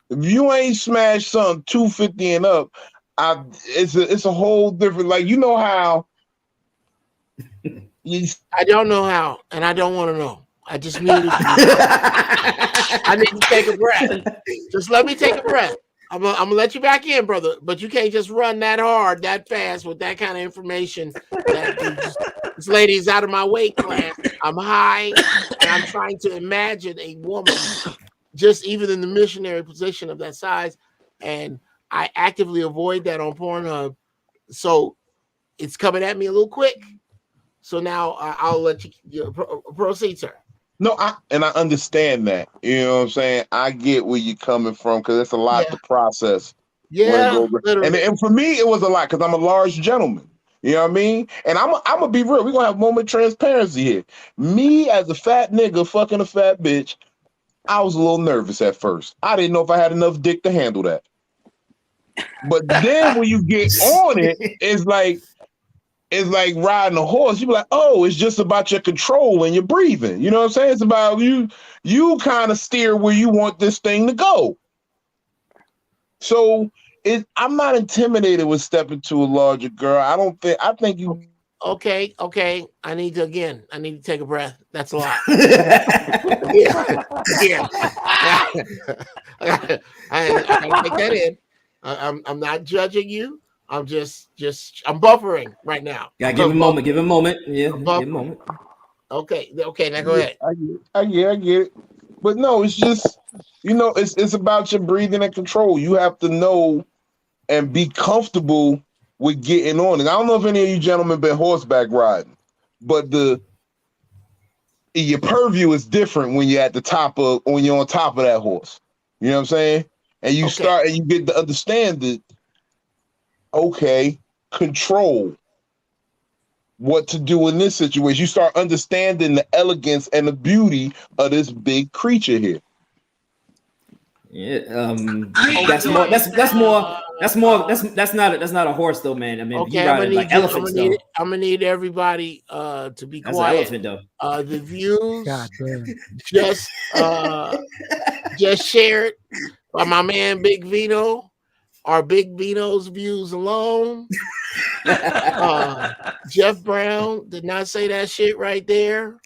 If you ain't smashed something 250 and up, it's a whole different, like, how I don't know how, and I don't want to know. I just need I need to take a breath. Just let me take a breath. I'm gonna let you back in, brother, but you can't just run that hard, that fast with that kind of information. This lady's out of my weight class. I'm high, and I'm trying to imagine a woman just even in the missionary position of that size, and I actively avoid that on Pornhub. So it's coming at me a little quick. So now I'll let you proceed, sir. No, I understand that. You know what I'm saying? I get where you're coming from because it's a lot to process. Yeah, and for me, it was a lot because I'm a large gentleman. You know what I mean? And I'm gonna be real. We're gonna have a moment of transparency here. Me as a fat nigga fucking a fat bitch, I was a little nervous at first. I didn't know if I had enough dick to handle that. But then when you get on it, it's like it's like riding a horse. You be like, oh, it's just about your control and your breathing. You know what I'm saying? It's about you kind of steer where you want this thing to go. So I'm not intimidated with stepping to a larger girl. I think you Okay. I need to take a breath. That's a lot. Yeah. I gotta take that in. I'm not judging you. I'm just I'm buffering right now. Yeah, give him a moment. Give him a moment. Yeah, I'm give him a buffering. moment. Okay. Now go ahead. I get it. But no, it's just it's about your breathing and control. You have to know and be comfortable with getting on it. I don't know if any of you gentlemen been horseback riding, but your purview is different when you're when you're on top of that horse. You know what I'm saying? And you start and you get to understand that, okay, control what to do in this situation. You start understanding the elegance and the beauty of this big creature here. Yeah, that's not a horse though, man. I mean, Okay, you ride like elephants though. I'm gonna need everybody to be That's quiet. an elephant though. The views God damn. just shared by my man Big Vino. Our Big Vino's views alone. Jeff Brown did not say that shit right there.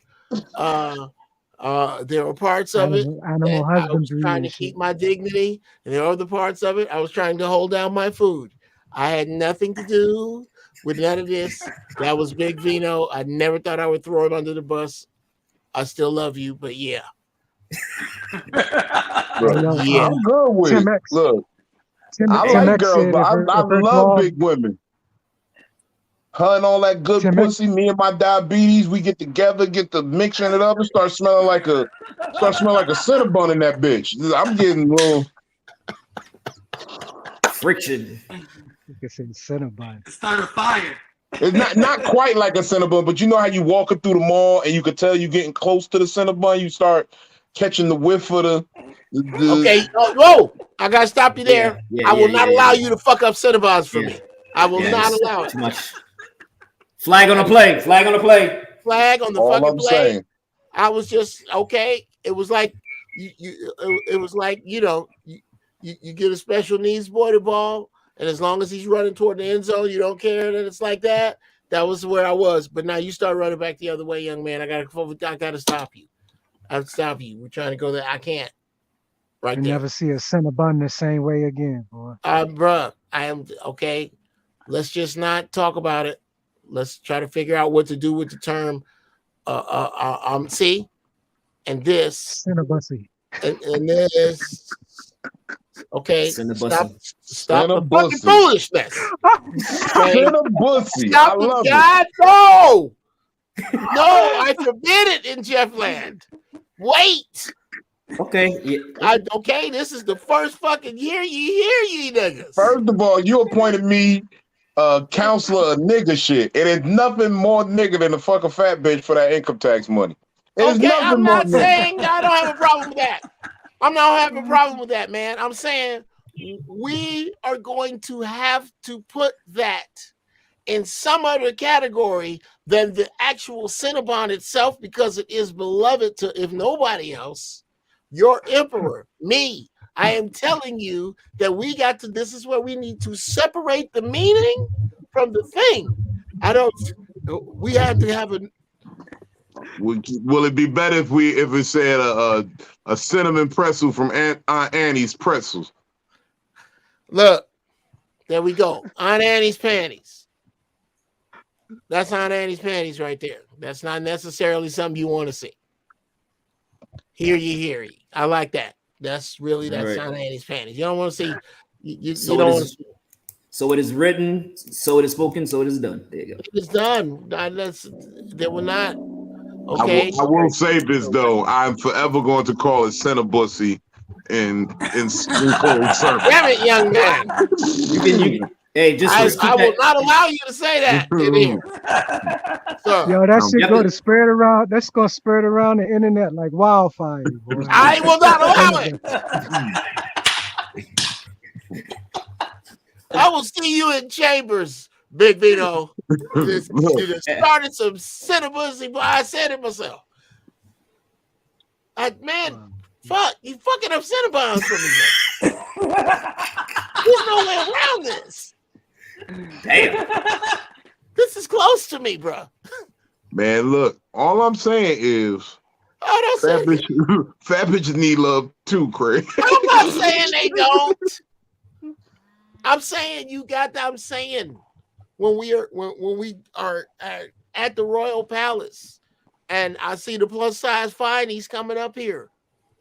There were parts of it Animal that I was husbandry trying and to shit. keep my dignity, and there are other parts of it I was trying to hold down my food. I had nothing to do with none of this. That was Big Vino. I never thought I would throw him under the bus. I still love you, but yeah. Yo, I'm good with Tim it. X. Look, Tim I like X girls, said but if I her love dog, big women. Her and all that good Tim X, pussy. Me and my diabetes, we get together, get the mixing it up, and start smelling like a Cinnabon in that bitch. I'm getting a little Friction. you can say Cinnabon. It's not a fire. It's not quite like a Cinnabon, but you know how you walking through the mall and you could tell you getting close to the Cinnabon. You start catching the whiff of the Okay. Whoa! I gotta stop you there. I will not allow you to fuck up Cinnabons for me. I will not allow it. Too much. Flag on the play. Flag on the play. Flag on the all fucking I'm play. saying. I was just okay. It was like it was like you get a special needs boy the ball, and as long as he's running toward the end zone, you don't care that it's like that. That was where I was. But now you start running back the other way, young man. I gotta stop you. I have to stop you. We're trying to go there. I can't. Right You there. never see a Cinnabon the same way again, boy. Bruh, I am okay. Let's just not talk about it. Let's try to figure out what to do with the term see and this Cinnabussy. and this. Okay, stop the fucking Cinnabussy. foolishness. Okay? Cinnabon. I Stop love it, it. God, no, I forbid it in Jeffland. Wait. Okay. Yeah. Okay, this is the first fucking year ye niggas. First of all, you appointed me counselor of nigga shit. It is nothing more nigga than a fucking fat bitch for that income tax money. It is Okay, nothing I'm more not nigga. saying I don't have a problem with that. I'm not having a problem with that, man. I'm saying we are going to have to put that in some other category than the actual Cinnabon itself, because it is beloved to, if nobody else, your emperor, me. I am telling you that this is where we need to separate the meaning from the thing. We have to have Will it be better if it said a cinnamon pretzel from Aunt Annie's pretzels? Look, there we go. Aunt Annie's panties. That's Aunt Annie's panties right there. That's not necessarily something you want to see. Hear ye. I like that. That's right. Aunt Annie's panties. You don't want to see. You don't want to see. So it is written, so it is spoken, so it is done. There you go. It's done. They were not. Okay. I will say this though. I'm forever going to call it Cinnabussy in service. Damn it, young man. Hey, I will not allow you to say that in here. Yo, that shit going to spread around. That's going to spread around the internet like wildfire, boy. I will not allow it. I will see you in chambers, Big Vito. Look, You just started some cinemas. I said it myself. Man, fuck, you fucking up Cinnabons for me. There's no way around this. Damn. This is close to me, bro. man, look. All I'm saying is, Oh, fat don't say it. bitches need love too, Craig. I'm not saying they don't. I'm saying you got that. I'm saying when we are at the Royal Palace and I see the plus size fineys coming up here.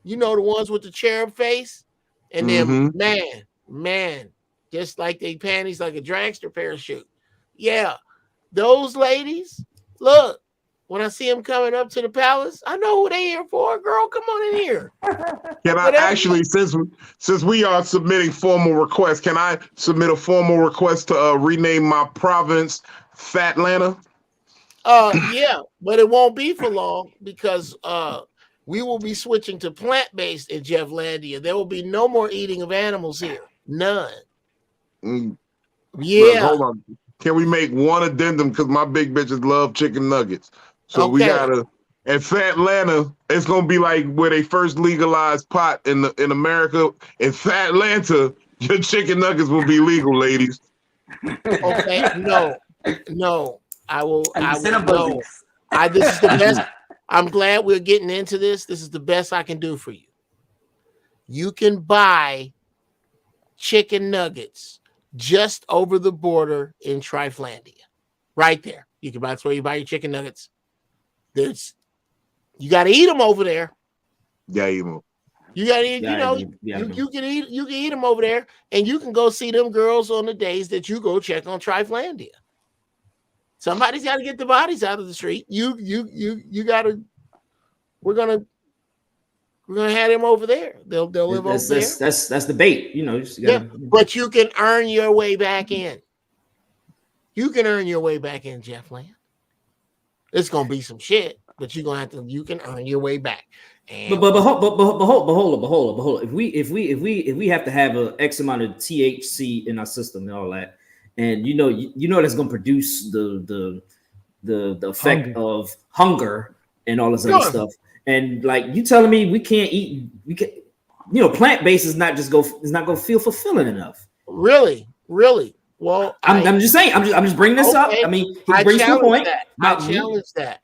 You know, the ones with the cherub face, and then man, just like they panties like a dragster parachute. Yeah, those ladies. Look, when I see them coming up to the palace, I know who they here for. Girl, come on in here. Can I actually, since we are submitting formal requests, can I submit a formal request to rename my province Fatlanta? Yeah, but it won't be for long because we will be switching to plant-based in Jefflandia. There will be no more eating of animals here. None. Yeah. Look, hold on. Can we make one addendum? Because my big bitches love chicken nuggets. So we gotta, at Fatlanta, it's gonna be like where they first legalized pot in America. In Fatlanta, your chicken nuggets will be legal, ladies. Okay, no. I will no. This is the best. I'm glad we're getting into this. This is the best I can do for you. You can buy chicken nuggets just over the border in Triflandia. Right there. You can buy, that's where you buy your chicken nuggets. You got to eat them over there. Yeah, eat them. You got to eat, you can eat them over there, and you can go see them girls on the days that you go check on Triflandia. Somebody's got to get the bodies out of the street. You got to. We're gonna have them over there. They'll live over there. That's the bait, you know. You just gotta, but you can earn your way back in. You can earn your way back in, Jeff Land. It's gonna be some shit, but you're gonna have to. You can earn your way back. And but hold. If we have to have a X amount of THC in our system and all that, and you know that's gonna produce the effect of hunger and all this other stuff. And like you telling me we can't eat, plant-based is not gonna feel fulfilling enough. Really. Well, I'm just saying. I'm just bringing this up. I mean, he brings the point. I challenge that.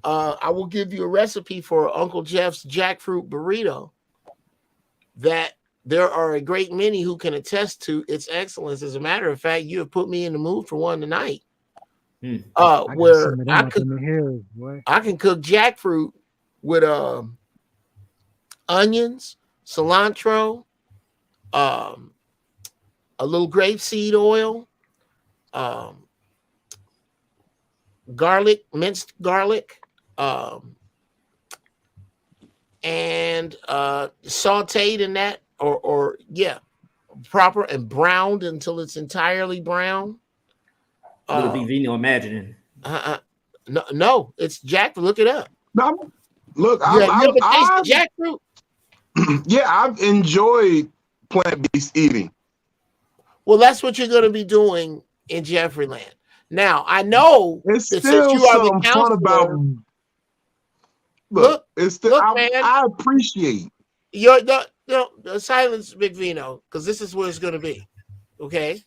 I will give you a recipe for Uncle Jeff's jackfruit burrito that there are a great many who can attest to its excellence. As a matter of fact, you have put me in the mood for one tonight. Where I can cook jackfruit with onions, cilantro, a little grapeseed oil, garlic, minced garlic, and sauteed in that, or proper and browned until it's entirely brown. Will it be vino imagining? No, it's jackfruit. Look it up. No, look, you ever tasted jackfruit? Yeah, I've enjoyed plant-based eating. Well, that's what you're going to be doing in Jeffreyland. Now, I know it's that still since you are the counselor, fun about. Look, it's still. Man, I appreciate the silence, Big Vino, because this is where it's going to be. Okay,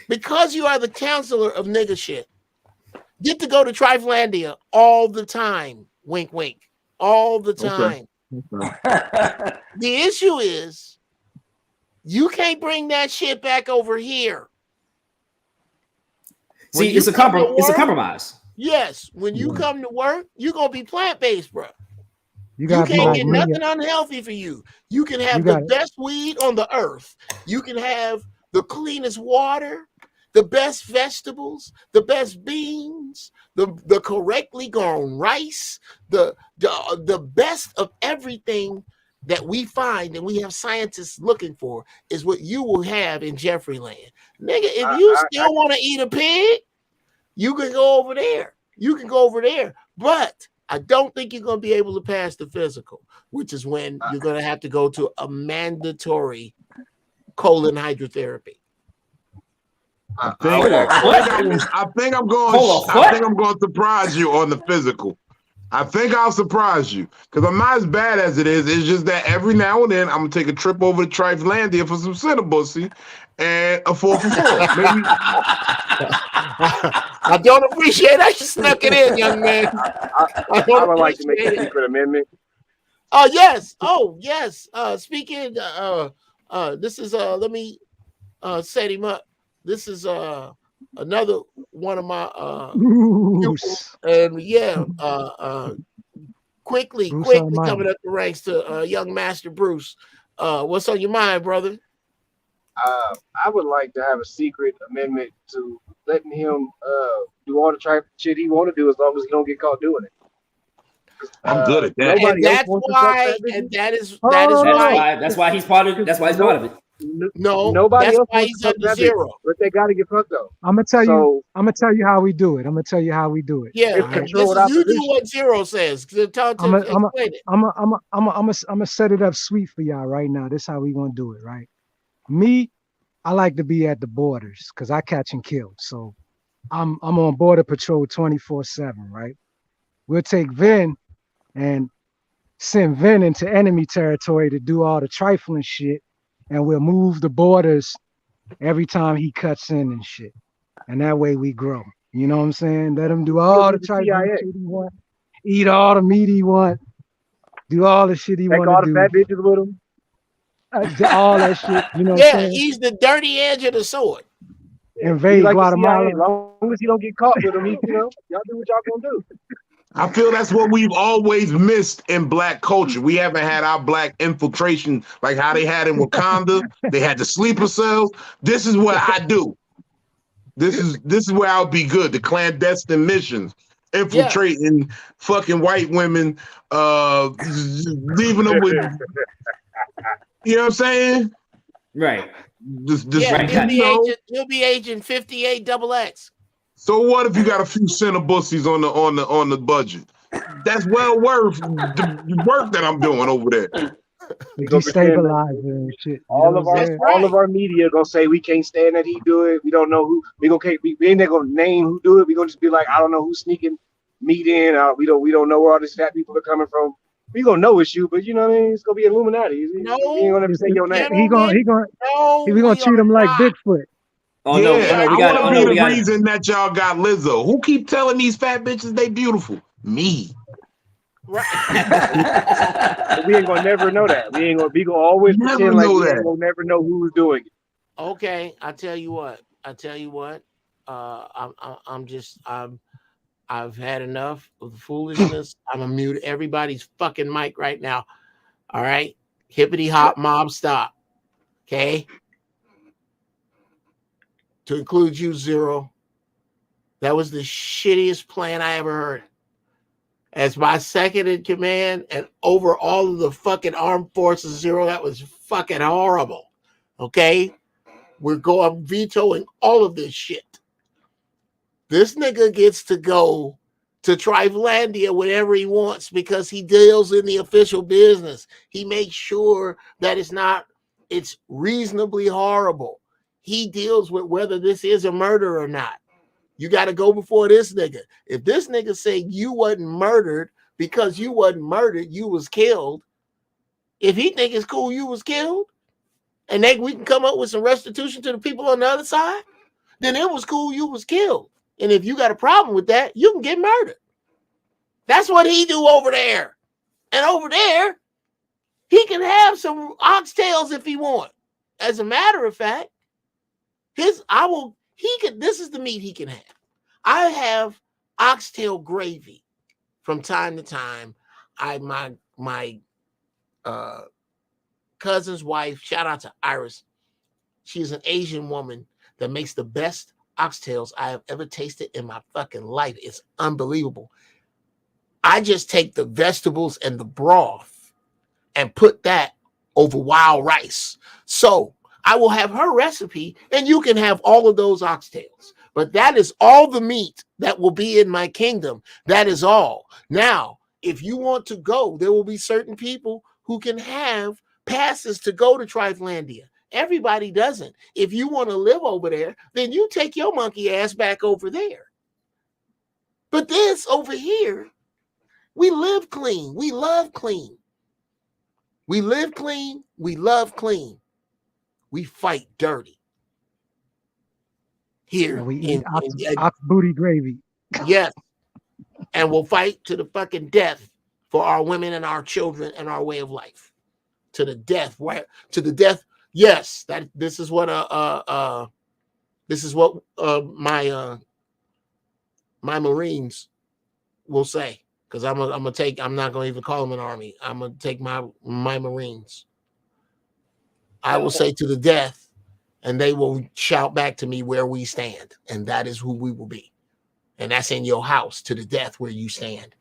because you are the counselor of nigga shit, get to go to Triflandia all the time. Wink, wink. All the time. Okay. The issue is you can't bring that shit back over here. See, it's a compromise. Yes. When you come to work, you're going to be plant-based, bro. You can't get nothing unhealthy for you. You can have the best weed on the earth. You can have the cleanest water, the best vegetables, the best beans, the correctly grown rice, the best of everything that we find and we have scientists looking for is what you will have in Jeffreyland. Nigga, if you still want to eat a pig, you can go over there. But I don't think you're going to be able to pass the physical, which is when you're going to have to go to a mandatory colon hydrotherapy. I Hold on, I think I'm going. Hold on, I what? think I'm going to surprise you on the physical. I think I'll surprise you because I'm not as bad as it is. It's just that every now and then I'm gonna take a trip over to Triflandia for some Cinnabussy and a 4 for 4. Maybe I don't appreciate how you snuck it in, young man. I I don't would like to make appreciate a it. secret amendment. Oh yes. Oh yes. Speaking. This is let me set him up. This is another one of my Bruce. and yeah. Quickly Almighty. coming up the ranks to young Master Bruce. What's on your mind, brother? I would like to have a secret amendment to letting him do all the type shit he want to do as long as he don't get caught doing it. I'm good at that. Nobody And else that's wants to fuck why, that bitch. and that is Oh. why. That's why he's part of it. That's why he's part of it. No, Nobody that's else why wants he's to fuck under that zero. bitch, but they got to get fucked though. I'm gonna tell you. So I'm gonna tell you how we do it. I'm gonna tell you how we do it. Yeah, it's Right. controlled this is, you do opposition. what Zero says. Explain it. I'm gonna set it up sweet for y'all right now. This is how we gonna do it, right? Me, I like to be at the borders because I catch and kill. So I'm on border patrol 24/7, right? We'll take Vin and send Vin into enemy territory to do all the trifling shit, and we'll move the borders every time he cuts in and shit. And that way we grow. You know what I'm saying? Let him do all the trifling CIA. shit he want, eat all the meat he want, do all the shit he Take want all to the do, fat bitches with him. all that shit. You know what I'm Yeah, saying? he's the dirty edge of the sword. Invade He like the CIA. Guatemala. As long as he don't get caught with him, he, y'all do what y'all gonna do. I feel that's what we've always missed in black culture. We haven't had our black infiltration like how they had in Wakanda. They had the sleeper cells. This is what I do. This is where I'll be good. The clandestine missions, infiltrating fucking white women, leaving them with, you know what I'm saying? Right. Just Yeah, right. he'll be agent 58 XX. So what if you got a few Cinnabussies on the budget? That's well worth the work that I'm doing over there. We gonna pretend Destabilizer and shit. all of our media gonna say we can't stand that he do it. We don't know who we ain't gonna name who do it. We gonna just be like, I don't know who's sneaking meat in. We don't know where all these fat people are coming from. We gonna know it's you, but you know what I mean. It's gonna be Illuminati. No, we ain't gonna ever say your name. He gonna treat him like Bigfoot. Oh yeah, no, I want to be the we got reason that y'all got Lizzo. Who keep telling these fat bitches they beautiful? Me. Right. We ain't gonna never know that. We gonna always Never pretend like know we that. ain't gonna never know who's doing it. Okay, I tell you what. I've had enough of the foolishness. I'm gonna mute everybody's fucking mic right now. All right, hippity hop mob stop. Okay, to include you, Zero. That was the shittiest plan I ever heard. As my second in command and over all of the fucking armed forces, Zero, that was fucking horrible. Okay? I'm vetoing all of this shit. This nigga gets to go to Triflandia whenever he wants because he deals in the official business. He makes sure that it's reasonably horrible. He deals with whether this is a murder or not. You got to go before this nigga. If this nigga say you wasn't murdered because you wasn't murdered, you was killed. If he think it's cool you was killed, and we can come up with some restitution to the people on the other side, then it was cool you was killed. And if you got a problem with that, you can get murdered. That's what he do over there. And over there, he can have some oxtails if he want. As a matter of fact, this is the meat he can have. I have oxtail gravy from time to time. My cousin's wife, shout out to Iris. She's an Asian woman that makes the best oxtails I have ever tasted in my fucking life. It's unbelievable. I just take the vegetables and the broth and put that over wild rice. So I will have her recipe and you can have all of those oxtails. But that is all the meat that will be in my kingdom. That is all. Now, if you want to go, there will be certain people who can have passes to go to Triflandia. Everybody doesn't. If you want to live over there, then you take your monkey ass back over there. But this over here, we live clean. We love clean. We live clean. We love clean. We fight dirty. Here. And we eat ox booty gravy. Yes. And we'll fight to the fucking death for our women and our children and our way of life. To the death. Right? To the death. Yes. This is what my Marines will say. Because I'm not gonna even call them an army. I'm gonna take my Marines. I will say to the death, and they will shout back to me where we stand, and that is who we will be. And that's in your house to the death where you stand.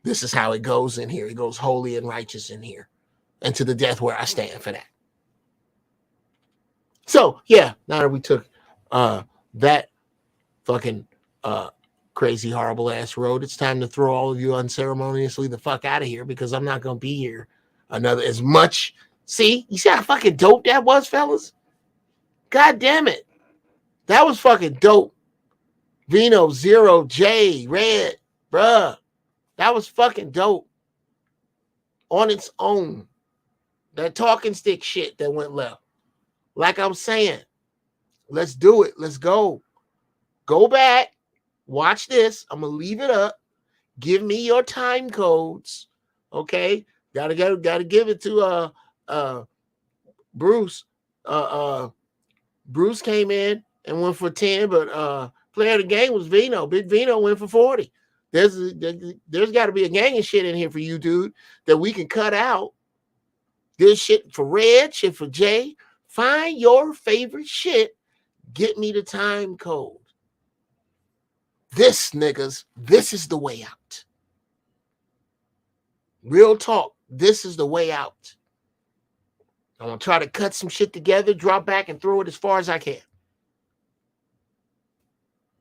This is how it goes in here. It goes holy and righteous in here, and to the death where I stand for that. So yeah, now that we took that fucking crazy, horrible ass road, it's time to throw all of you unceremoniously the fuck out of here, because I'm not gonna be here another as much. See, you see how fucking dope that was, fellas? God damn it. That was fucking dope. Vino, Zero, J, Red, bruh. That was fucking dope. On its own. That talking stick shit that went left. Like I'm saying, let's do it. Let's go. Go back. Watch this. I'm gonna leave it up. Give me your time codes. Okay. Gotta give it to Bruce. Bruce came in and went for 10, but player of the game was Vino. Big Vino went for 40. There's got to be a gang of shit in here for you, dude, that we can cut out. There's shit for Red, shit for Jay. Find your favorite shit. Get me the time code. This, niggas, this is the way out. Real talk. This is the way out. I'm going to try to cut some shit together, drop back, and throw it as far as I can.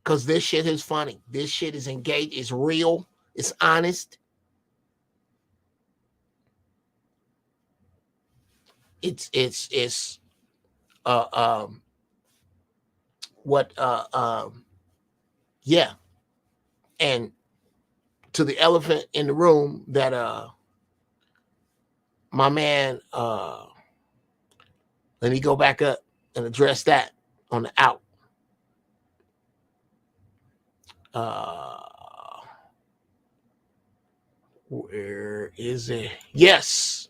Because this shit is funny. This shit is engaged. It's real. It's honest. Yeah. And to the elephant in the room that my man, let me go back up and address that on the out. Where is it? Yes.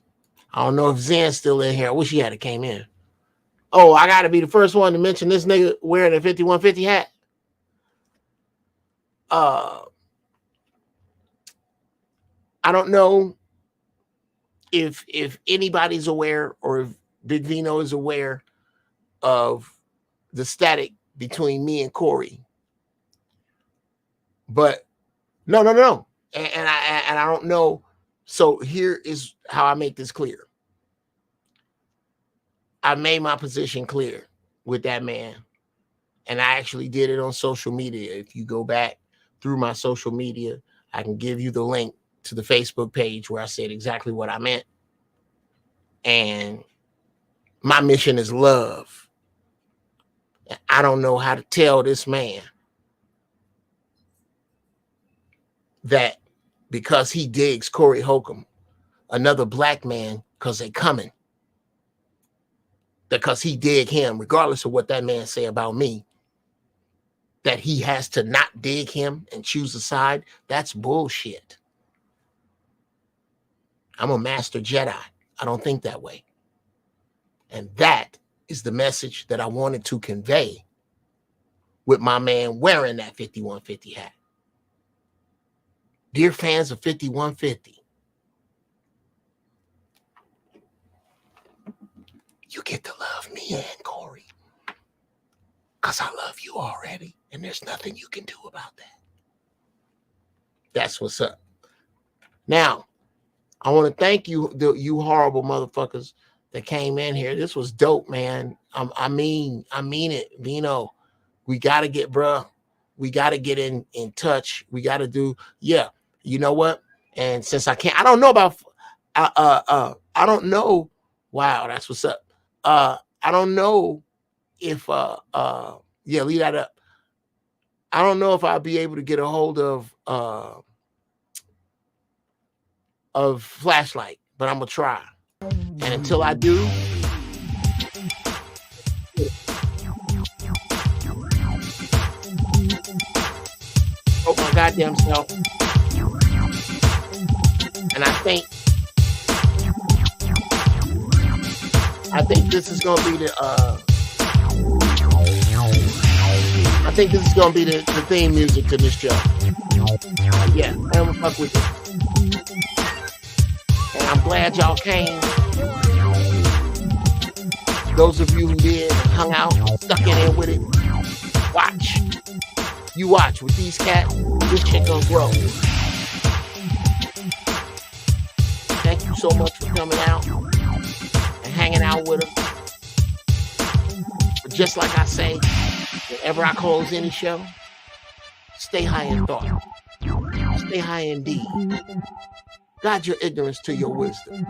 I don't know if Zan's still in here. I wish he had came in. Oh, I got to be the first one to mention this nigga wearing a 5150 hat. I don't know if anybody's aware or if Big Vino is aware of the static between me and Corey. But no. And I don't know. So here is how I make this clear. I made my position clear with that man. And I actually did it on social media. If you go back through my social media, I can give you the link to the Facebook page where I said exactly what I meant. And my mission is love. And I don't know how to tell this man that because he digs Corey Holcomb, another black man, because they coming. Because he dig him, regardless of what that man say about me, that he has to not dig him and choose a side. That's bullshit. I'm a master Jedi. I don't think that way. And that is the message that I wanted to convey with my man wearing that 5150 hat. Dear fans of 5150, you get to love me and Corey because I love you already, and there's nothing you can do about that. That's what's up. Now, I want to thank you, you horrible motherfuckers that came in here. This was dope, man. I mean it, Vino. We got to get, bruh. We got to get in touch. We got to do, yeah. You know what? And since I can't, I don't know about, I don't know. Wow, that's what's up. I don't know if yeah, leave that up. I don't know if I'll be able to get a hold of Flashlight, but I'm gonna try. And until I do, oh my goddamn self. And I think this is gonna be the I think this is gonna be the theme music to this show. Yeah, I don't fuck with it. And I'm glad y'all came. Those of you who did, hung out, stuck in there with it. Watch. You watch with these cats, this shit gonna grow. Thank you so much for coming out and hanging out with us. But just like I say, whenever I close any show, stay high in thought. Stay high in deed. Guide your ignorance to your wisdom.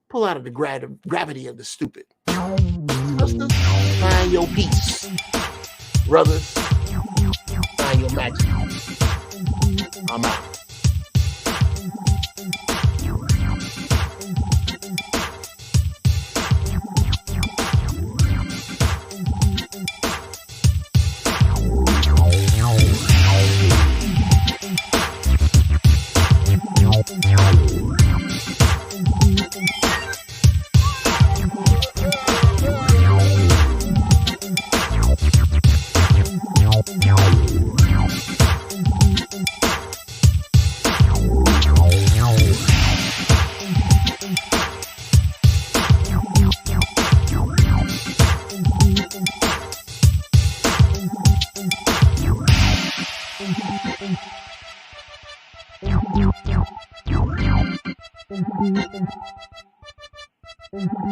Pull out of the gravity of the stupid. Sisters, find your peace. Brothers, find your magic. I'm out.